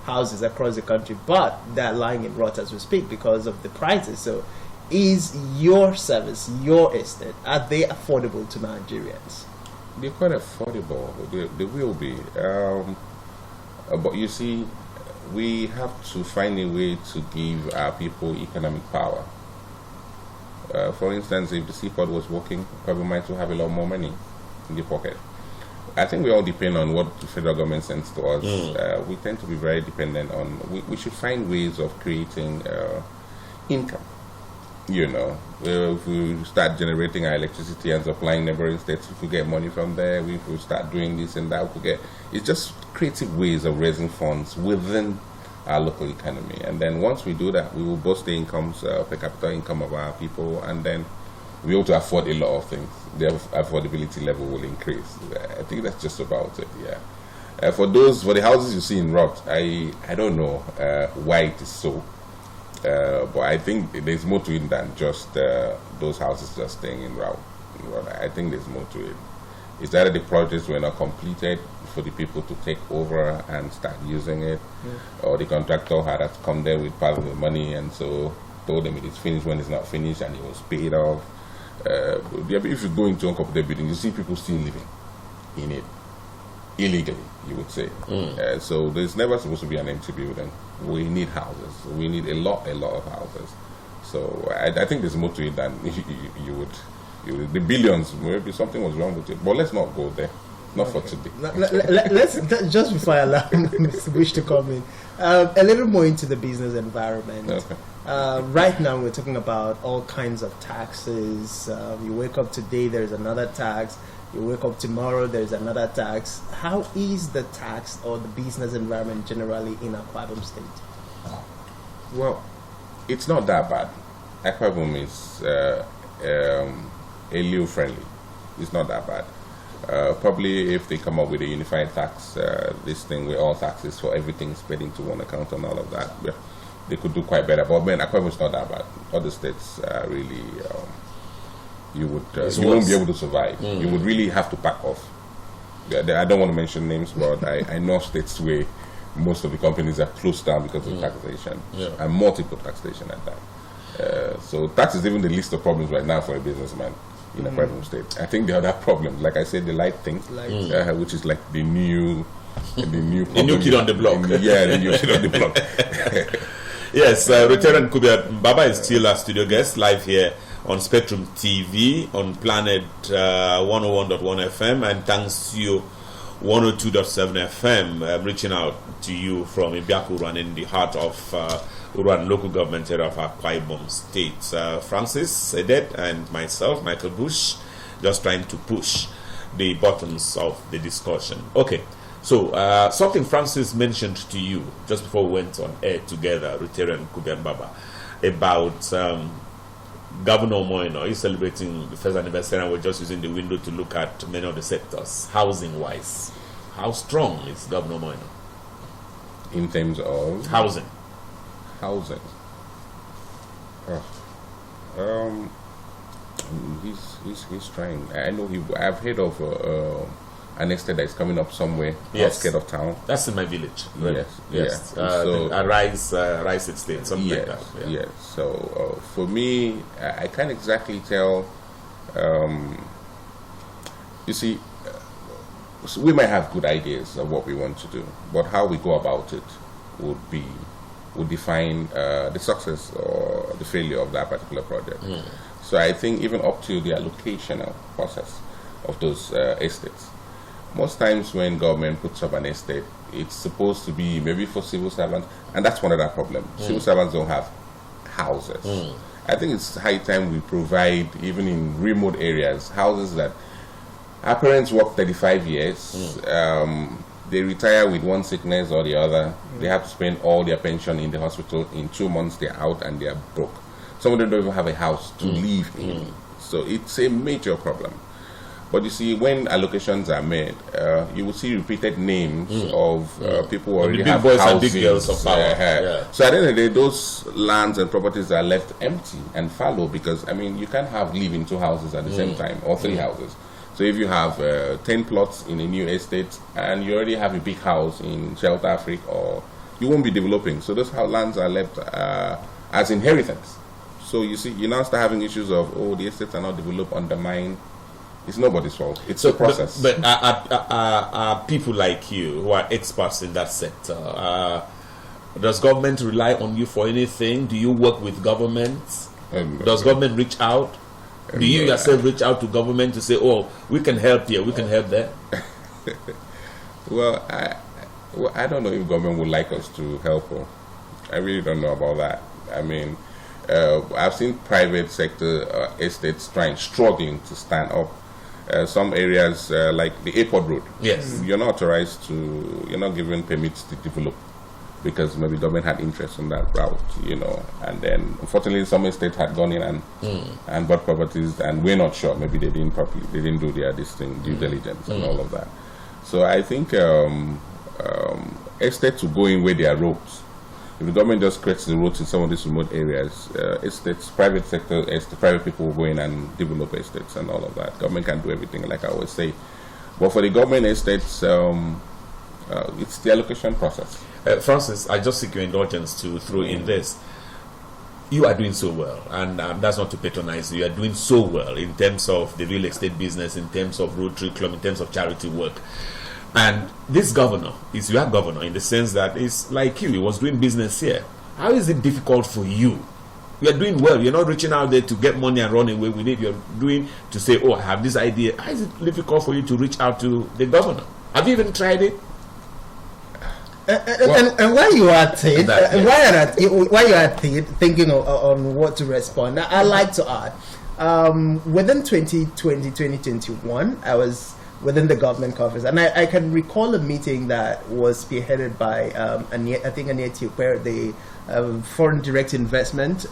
houses across the country, but they're lying in rot as we speak because of the prices. So is your service, your estate, are they affordable to Nigerians? They're quite affordable. They will be. But you see, we have to find a way to give our people economic power. For instance, if the seaport was working, probably might have a lot more money in the pocket. I think we all depend on what the federal government sends to us. We tend to be very dependent on. We should find ways of creating income. If we start generating our electricity and supplying neighboring states, if we get money from there, if we start doing this and that, it's just creative ways of raising funds within our local economy. And then once we do that, we will boost the incomes, per capita income of our people, and then we'll be able to afford a lot of things. The affordability level will increase. I think that's just about it, yeah. For the houses you see in rot, I don't know why it is so. But I think there's more to it than just those houses just staying in rot. I think there's more to it. It's either the projects were not completed for the people to take over and start using it, or the contractor had to come there with part of the money and so told them it is finished when it's not finished and it was paid off. If you go into uncompleted building, you see people still living in it illegally, you would say. So there's never supposed to be an empty building. We need houses. We need a lot of houses. So I think there's more to it than you would. The billions, maybe something was wrong with it. But let's not go there. Not for today. Let's just before I allow Mr. Bush to come in, a little more into the business environment. Okay. Right now we're talking about all kinds of taxes. You wake up today, there's another tax. You wake up tomorrow, there's another tax. How is the tax or the business environment generally in Akwa Ibom State? Well, it's not that bad. Akwa Ibom is LEO friendly. It's not that bad. Probably if they come up with a unified tax, this thing with all taxes for everything spread into one account and all of that, they could do quite better. But man, Akwa Ibom is not that bad. Other states really, you won't be able to survive. You would really have to back off. I don't want to mention names, but I know states where most of the companies are closed down because of taxation, and multiple taxation at that. So tax is even the least of problems right now for a businessman. in Akwa Ibom State. I think the other problem, like I said, the light thing, which is like the new kid on the block. the new kid on the block. Yes, Rotarian Kubiat Mbaba is still our studio guest, live here on Spectrum TV, on Planet 101.1 FM, and thanks to you, 102.7 FM. I'm reaching out to you from Ibiaku Uruan, in the heart of Uruan local government area of Akwa Ibom State. Francis Edet and myself, Michael Bush, just trying to push the buttons of the discussion. Okay. So, something Francis mentioned to you just before we went on air together, Rotarian Kubiat Mbaba, about Governor Moino. He's celebrating the first anniversary, and we're just using the window to look at many of the sectors, housing-wise. How strong is Governor Moino? In terms of? Housing. Housing. He's trying. I know I've heard of an estate that is coming up somewhere outskirts of town. That's in my village. Right? Yes. So Rice Estate, something like that. Yes. So for me, I can't exactly tell. You see, we might have good ideas of what we want to do, but how we go about it would define the success or the failure of that particular project. So I think even up to the allocational process of those estates. Most times when government puts up an estate, it's supposed to be maybe for civil servants, and that's one of the problems. Civil servants don't have houses. I think it's high time we provide, even in remote areas, houses that our parents work 35 years, they retire with one sickness or the other, they have to spend all their pension in the hospital. In 2 months, they're out and they're broke. Some of them don't even have a house to live in. So it's a major problem. But you see, when allocations are made, you will see repeated names of people who already have houses. And big girls of power. So at the end of the day, those lands and properties are left empty and fallow because, I mean, you can't live in 2 houses at the same time, or 3 houses. So if you have 10 plots in a new estate and you already have a big house in Shelter Africa, or you won't be developing. So those lands are left as inheritance. So you see, you now start having issues of, the estates are not developed, undermined. It's nobody's fault. It's a process. But are people like you who are experts in that sector, does government rely on you for anything? Do you work with government? Does government reach out? Do you yourself reach out to government to say, we can help here, we can help there? Well, I don't know if government would like us to help her. I really don't know about that. I mean, I've seen private sector estates struggling to stand up. Some areas like the airport road, you're not authorized to, you're not given permits to develop because maybe government had interest in that route, and then unfortunately some estates had gone in and bought properties, and we're not sure, maybe they didn't do their due diligence and all of that. So I think estates will go in where there are roads. If the government just creates the roads in some of these remote areas, estates, private sector, private people will go in and develop estates and all of that. Government can do everything, like I always say. But for the government estates, it's the allocation process. Francis, I just seek your indulgence to throw in this. You are doing so well, and that's not to patronize you. You are doing so well in terms of the real estate business, in terms of Rotary Club, in terms of charity work. And this governor is your governor in the sense that it's like you. He was doing business here. How is it difficult for you? You are doing well. You're not reaching out there to get money and run away with it. You're doing to say, I have this idea. How is it difficult for you to reach out to the governor? Have you even tried it? And while you are thinking on what to respond, I'd like to add, within 2020, 2021, I was within the government conference, and I can recall a meeting that was spearheaded by I think Anieti, where the foreign direct investment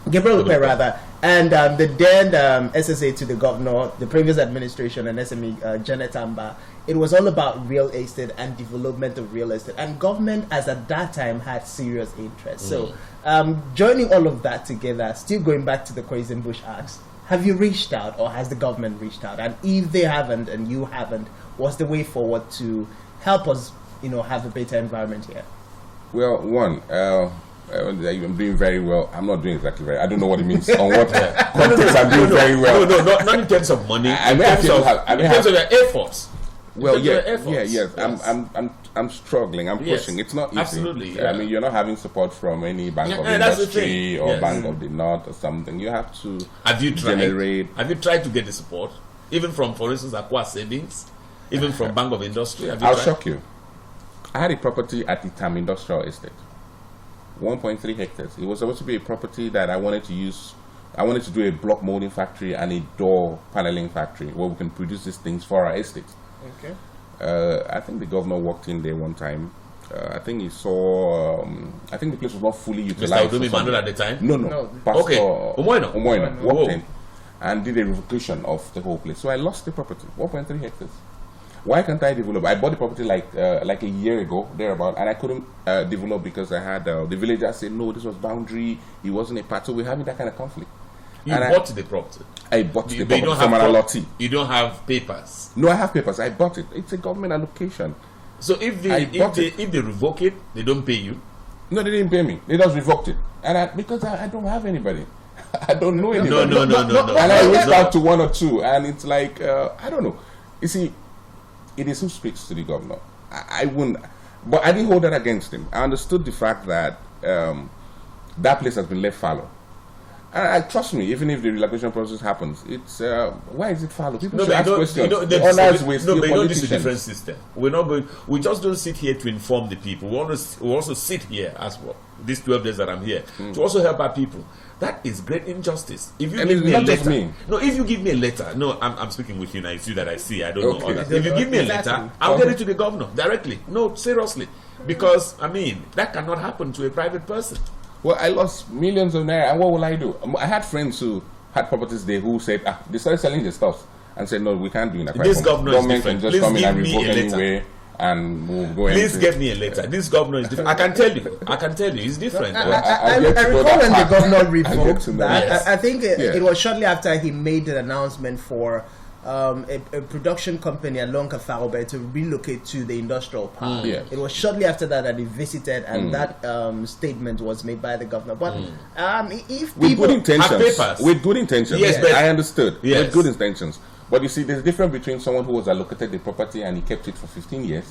Gabriel Lupe rather, and the then SSA to the governor, the previous administration, and SME Janet Amba. It was all about real estate and development of real estate, and government as at that time had serious interest. So joining all of that together, still going back to the question Bush asked, have you reached out, or has the government reached out? And if they haven't and you haven't, what's the way forward to help us, have a better environment here? Well, one, I'm doing very well. I'm not doing exactly very. I don't know what it means. On what context I'm doing very well. No, not in terms of money. In terms of your efforts. Well, yes. I'm struggling. I'm pushing. It's not easy. Absolutely. Yeah. I mean, you're not having support from any Bank of Industry or Bank of the North or something. You have to generate. Have you tried to get the support, even from, for instance, Aqua Savings, even from Bank of Industry? I'll shock you. I had a property at the Tam Industrial Estate, 1.3 hectares. It was supposed to be a property that I wanted to use. I wanted to do a block molding factory and a door paneling factory where we can produce these things for our estate. Okay. I think the governor walked in there one time. I think he saw. I think the place was not fully utilized. Mr. Odumi Manuel at the time? No. Pastor Umoino walked in and did a revocation of the whole place. So I lost the property, 1.3 hectares. Why can't I develop? I bought the property like a year ago, thereabout, and I couldn't develop because I had the villagers say no, this was boundary. It wasn't a part. So we're having that kind of conflict. You bought the property. I bought the property from an allotee. You don't have papers. No, I have papers. I bought it. It's a government allocation. So if they revoke it, they don't pay you. No, they didn't pay me. They just revoked it, and because I don't have anybody. I don't know anybody. No. And I reached out to one or two, and it's like I don't know. You see, it is who speaks to the governor. I wouldn't, but I didn't hold that against him. I understood the fact that that place has been left fallow. And trust me, even if the relocation process happens, it's why is it fallow? People should ask questions. But this is a different system. We're not going. We just don't sit here to inform the people. We also sit here as well. These 12 days that I'm here to also help our people. That is great injustice. If you give me a letter, if you give me a letter, I'm speaking with you now. It's you that I see. I don't know others. If you give me a letter, I'll get it to the governor directly. No, seriously, because I mean that cannot happen to a private person. Well, I lost millions of naira, and what will I do? I had friends who had properties there who said they started selling their stuff and said, no, we can't do that. This government can just come in and revoke anyway, and we'll go. Please get me a letter. This governor is different. I can tell you, it's different. I recall when the governor revoked that. I think it was shortly after he made an announcement for a production company along Kafarobe to relocate to the industrial park. It was shortly after that he visited, and that statement was made by the governor. But if people with good intentions, yes, I understood. With good intentions. But you see, there's a difference between someone who was allocated the property and he kept it for 15 years,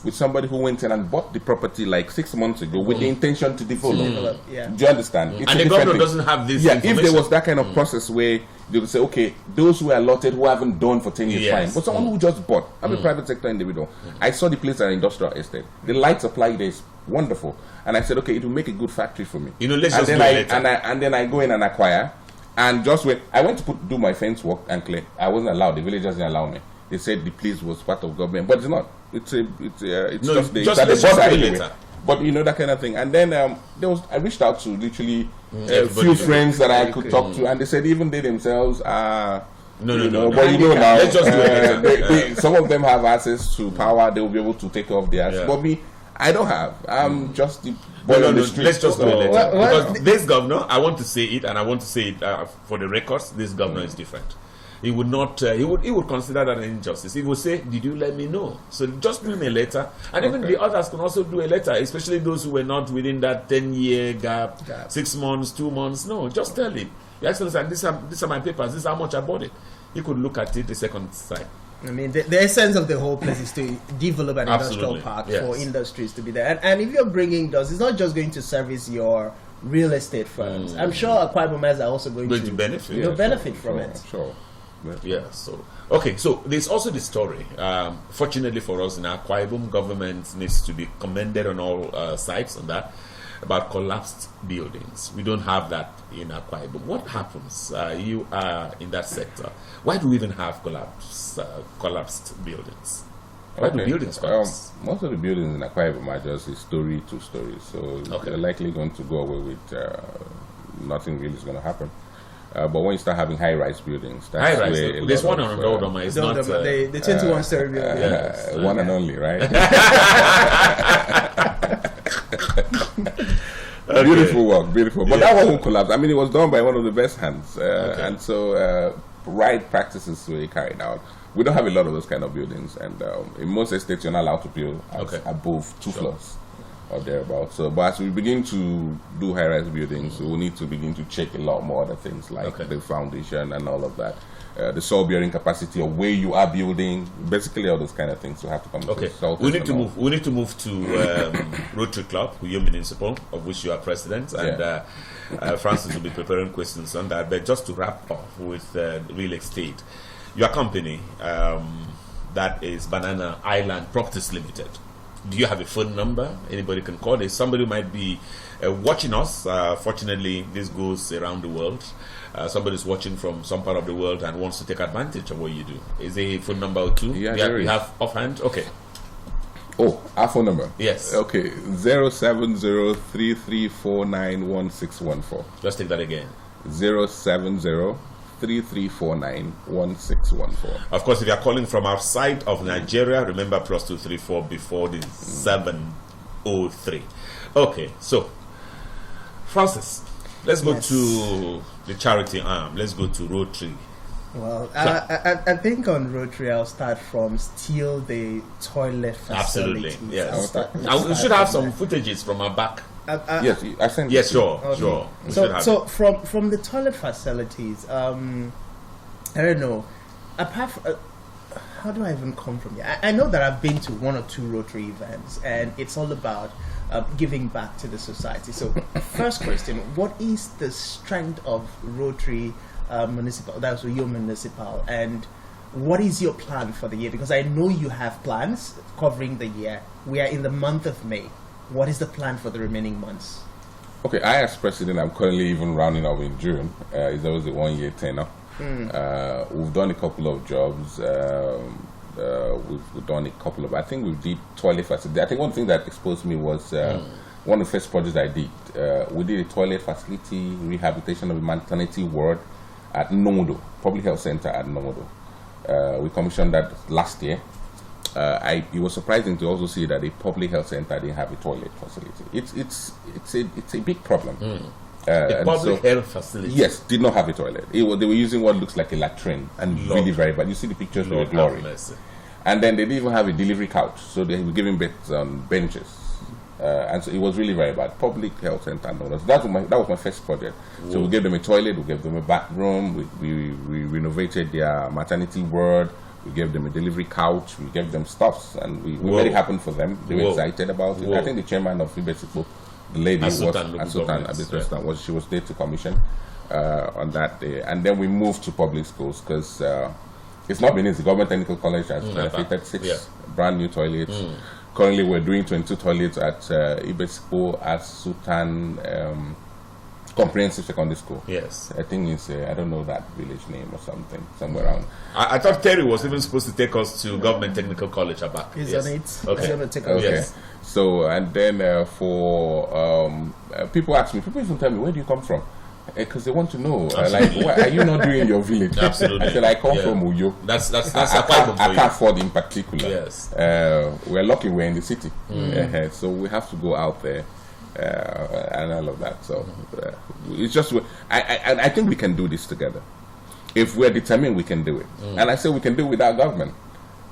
with somebody who went in and bought the property like 6 months ago with the intention to develop. Do you understand? It's and the government doesn't have this information. If there was that kind of process where they would say, okay, those who are allotted who haven't done for 10 years, fine. But someone who just bought, I'm a private sector individual. I saw the place at an industrial estate. The light supply there is wonderful. And I said, okay, it will make a good factory for me. Let's just do it later. And then I go in and acquire. And just when I went to do my fence work and clear, I wasn't allowed. The villagers didn't allow me. They said the place was part of government, but it's not. It's just at the border anyway. But you know, that kind of thing. And then I reached out to literally a few friends that I could talk to, and they said even they themselves are. No. But you know now, let's just do it. Some of them have access to power. They will be able to take care of their assets. But me, I don't have. I'm just the. Let's just do it later. Because this governor, I want to say it, and I want to say it for the records. This governor is different. He would not. He would consider that an injustice. He would say, "Did you let me know?" So just do me a letter, and even the others can also do a letter, especially those who were not within that 10-year gap, 6 months, 2 months. No, just tell him, Your Excellency, these are my papers. This is how much I bought it. He could look at it the second time. I mean, the essence of the whole place is to develop an industrial park for industries to be there. And if you're bringing those, it's not just going to service your real estate firms. I'm sure Akwa Ibomers are also going to benefit. Benefit from it. Sure. Yeah. So so there's also the story. Fortunately for us in Akwa Ibom, government needs to be commended on all sides on that, about collapsed buildings. We don't have that in Akwa Ibom. What happens? You are in that sector. Why do we even have collapsed buildings? Why do buildings collapse? Most of the buildings in Akwa Ibom are just a story, 2 stories. So they're likely going to go away with nothing really is going to happen. But when you start having high-rise buildings, that's where there's one on Dodoma. It's not the 21-story building. One and only, right? Beautiful work, beautiful. But that one won't collapse. I mean, it was done by one of the best hands, and so right practices were carried out. We don't have a lot of those kind of buildings, and in most estates, you're not allowed to build above 2 floors. or thereabouts. So, but as we begin to do high-rise buildings, we will need to begin to check a lot more other things like the foundation and all of that. The soil-bearing capacity of where you are building, basically all those kind of things will have to come. Okay, we need to move. We need to move to Rotary Club, Uyo Municipal, of which you are president, and Francis will be preparing questions on that. But just to wrap up with real estate, your company, that is Banana Island Properties Limited. Do you have a phone number anybody can call? If somebody might be watching us, fortunately, this goes around the world. Somebody's watching from some part of the world and wants to take advantage of what you do. Is there a phone number or two? Yeah, you have offhand? Okay. Oh, our phone number? Yes. Okay, 070-3349-1614. Let's take that again. 070-3349-1614. Of course, if you are calling from outside of Nigeria, remember +234 before the 703. Okay, so Francis, let's go to the charity arm. Let's go to Rotary. Well, I think on Rotary, I'll start from still the toilet facilities. Absolutely, yes. We should have some footages from our back. Yes, I sent. Yes, sure. So from the toilet facilities, I don't know. Apart from, how do I even come from here? I know that I've been to 1 or 2 Rotary events, and it's all about giving back to the society. So, first question: what is the strength of Rotary Municipal? That's Uyo Municipal, and what is your plan for the year? Because I know you have plans covering the year. We are in the month of May. What is the plan for the remaining months? Okay, I as president, I'm currently even rounding up in June. It's always a 1-year tenure. We've done a couple of jobs. We've done a couple of. I think we did toilet facility. I think one thing that exposed me was one of the first projects I did. We did a toilet facility rehabilitation of a maternity ward at Nomodo, Public Health Center at Nomodo. We commissioned that last year. It was surprising to also see that a public health center didn't have a toilet facility. It's a big problem. The public health facility, yes, did not have a toilet. They were using what looks like a latrine, and really very bad. You see the pictures with the glory. And then they didn't even have a delivery couch, so they were giving birth on benches. And so it was really very bad. Public health center. No, that was my first project. Whoa. So we gave them a toilet, we gave them a bathroom, we renovated their maternity ward. We gave them a delivery couch. We gave them stuffs, and we made it happen for them. They were excited about it. I think the chairman of Ibesipo, the lady she was there to commission on that day. And then we moved to public schools because it's not been easy. Government Technical College has benefited 6 brand new toilets. Currently, we're doing 22 toilets at Ibesipo, at Sultan Comprehensive Secondary School. Yes. I think it's, I don't know that village name or something, somewhere around. I thought Terry was even supposed to take us to Government Technical College at back. He's on it. Okay. He's going to take us. Okay. So, and then people ask me, people even tell me, where do you come from? Because they want to know, like, why are you not doing your village? Absolutely. I said, I come from Uyo. That's I can't afford in particular. Yes. We're lucky we're in the city. So we have to go out there. And all of that. So it's just, I think we can do this together. If we're determined, we can do it. And I say we can do it without government.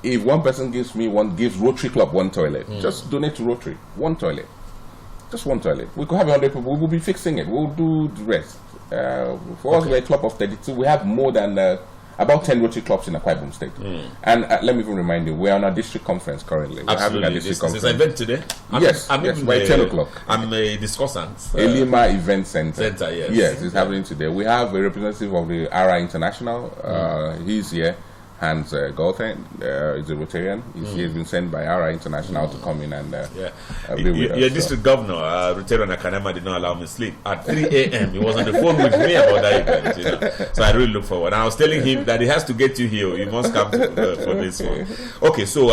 If one person gives Rotary Club 1 toilet, just donate to Rotary 1 toilet. Just 1 toilet. We could have 100 people. We'll be fixing it. We'll do the rest. For us, we're a club of 32. We have more than about 10 Rotary clubs in Akwa Ibom State. And let me even remind you, we're on our district conference currently. We're having a district conference. This event today? Yes, by 10 o'clock. I'm a discussant. Elima Event Center. Yes. Yes, it's happening today. We have a representative of the ARA International. He's here. Hans Golten is a Rotarian. He's been sent by ARA International to come in and be with us. Your district governor, Rotarian Akanema, did not allow me to sleep. At 3 a.m., he was on the phone with me about that event. So I really look forward. And I was telling him that he has to get you here. You must come for this one. Okay, so,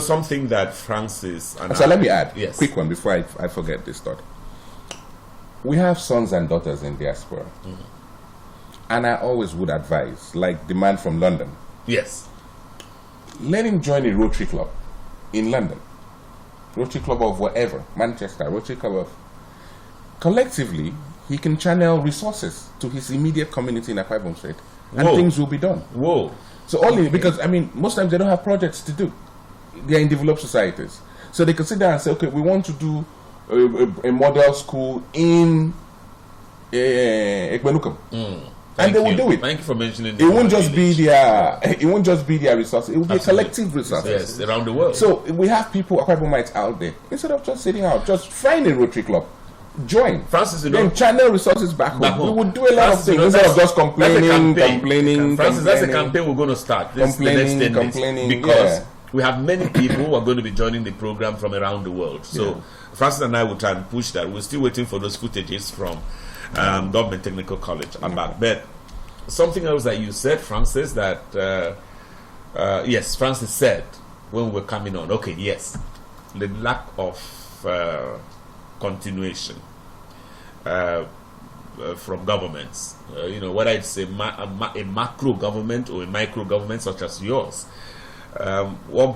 something that Francis... So let me add, yes. Quick one, before I forget this thought. We have sons and daughters in diaspora. And I always would advise, like the man from London. Yes. Let him join a Rotary Club in London. Rotary Club of whatever, Manchester, Rotary Club of... Collectively, he can channel resources to his immediate community in Akwa Ibom State. And things will be done. Whoa. So only because, most times they don't have projects to do. They are in developed societies. So they could sit down and say, okay, we want to do a model school in Ekbenukam. And they will do it. Thank you for mentioning it. Won't just be their resources. It will be a collective resources. Yes, around the world. So we have people, Akwa Ibomites out there. Instead of just sitting out, just find a Rotary Club. Join. Francis, then channel resources back home. We would do a lot of things instead of just complaining. Francis, that's a campaign we're going to start. Complaining, because we have many people who are going to be joining the program from around the world. So Francis and I will try and push that. We're still waiting for those footages from Government Technical College about. But something else that you said, Francis, that yes, Francis said when we were coming on. Okay, yes, the lack of continuation from governments, whether it's a macro government or a micro government such as yours. One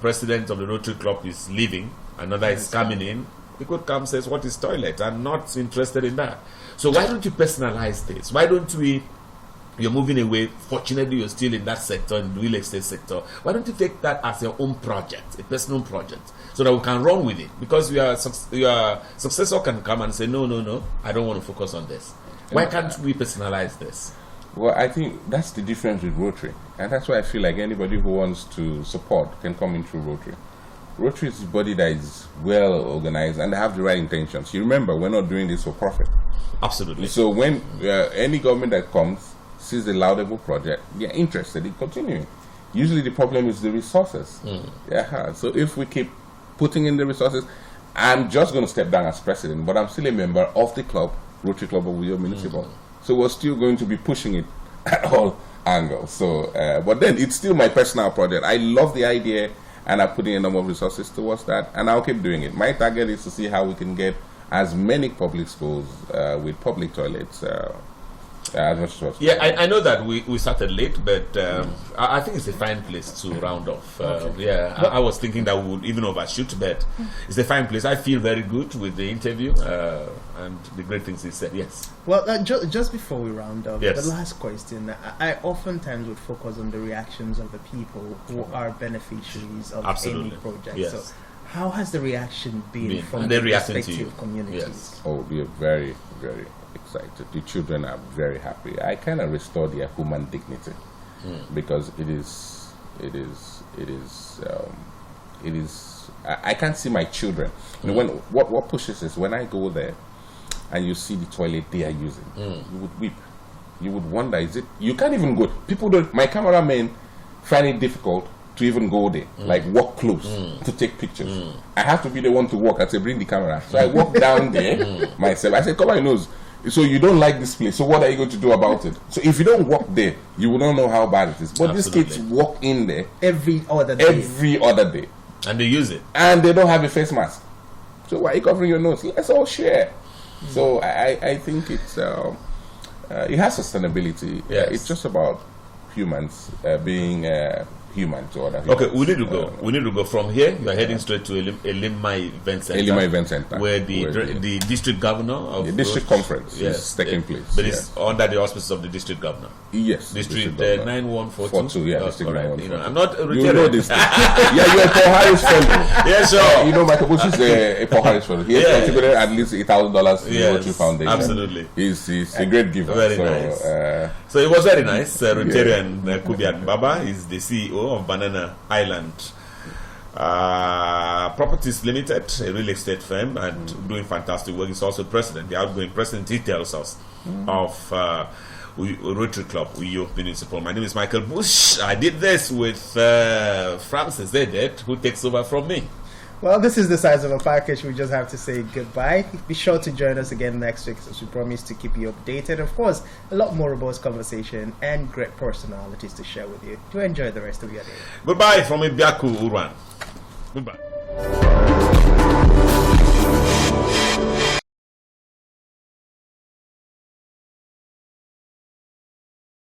president of the Rotary Club is leaving, another is coming in. He could come and says, what is toilet? I'm not interested in that. So why don't you personalize this? Why don't you're moving away, fortunately you're still in that sector, in the real estate sector. Why don't you take that as your own project, a personal project, so that we can run with it? Because your successor can come and say, no, I don't want to focus on this. Why can't we personalize this? Well, I think that's the difference with Rotary. And that's why I feel like anybody who wants to support can come in through Rotary. Rotary is a body that is well organized and they have the right intentions. You remember, we're not doing this for profit. Absolutely. So when any government that comes sees a laudable project, they're interested in continuing. Usually the problem is the resources. So if we keep putting in the resources, I'm just going to step down as president, but I'm still a member of the club, Rotary Club of Uyo Municipal. So we're still going to be pushing it at all angles. So, but then it's still my personal project. I love the idea, and I'm putting a number of resources towards that, and I'll keep doing it. My target is to see how we can get as many public schools with public toilets as much as possible. Yeah, I know that we started late, but I think it's a fine place to round off. I was thinking that we would even overshoot, but it's a fine place. I feel very good with the interview and the great things he said. Yes. Well, just before we round up, the last question, I oftentimes would focus on the reactions of the people who are beneficiaries of any project. Yes. So how has the reaction been from the respective communities? Yes. Oh, we are very, very excited. The children are very happy. I kind of restore their human dignity because it is. I can't see my children. When what pushes is when I go there and you see the toilet they are using, you would weep. You would wonder, is it? You can't even go. People don't. My cameramen find it difficult to even go there, like walk close to take pictures. I have to be the one to walk. I say, bring the camera. So I walk down there myself. I say, cover your nose. So you don't like this place. So what are you going to do about it? So if you don't walk there, you will not know how bad it is. But these kids walk in there every other day. And they use it. And they don't have a face mask. So why are you covering your nose? Let's all share. So I think it's it has sustainability. Yes. It's just about humans being human to other humans. Okay, we need to go. We need to go from here. You are heading straight to Elima Event Center. Elima Event Center, where the district governor of the district conference is taking place. But it's under the auspices of the district governor. Yes, District 9142. Yeah, District 9142. I'm not retired. You know this. Yeah, you're a Paul Harris fellow. Yeah, sure. You know Michael Bush is a Paul Harris fellow. He has contributed at least $8,000 to the Rotary Foundation. Absolutely. He's a great giver. Very nice. So it was very nice. Rotarian Kubiat Baba is the CEO of Banana Island Properties Limited, a real estate firm, and doing fantastic work. He's also president, the outgoing president. He tells us of Rotary Club Uyo Municipal. My name is Michael Bush. I did this with Francis Zedet, who takes over from me. Well, this is the size of a package. We just have to say goodbye. Be sure to join us again next week, as we promise to keep you updated. Of course, a lot more robust conversation and great personalities to share with you. Do enjoy the rest of your day. Goodbye from Ibiaku Urwan. Goodbye.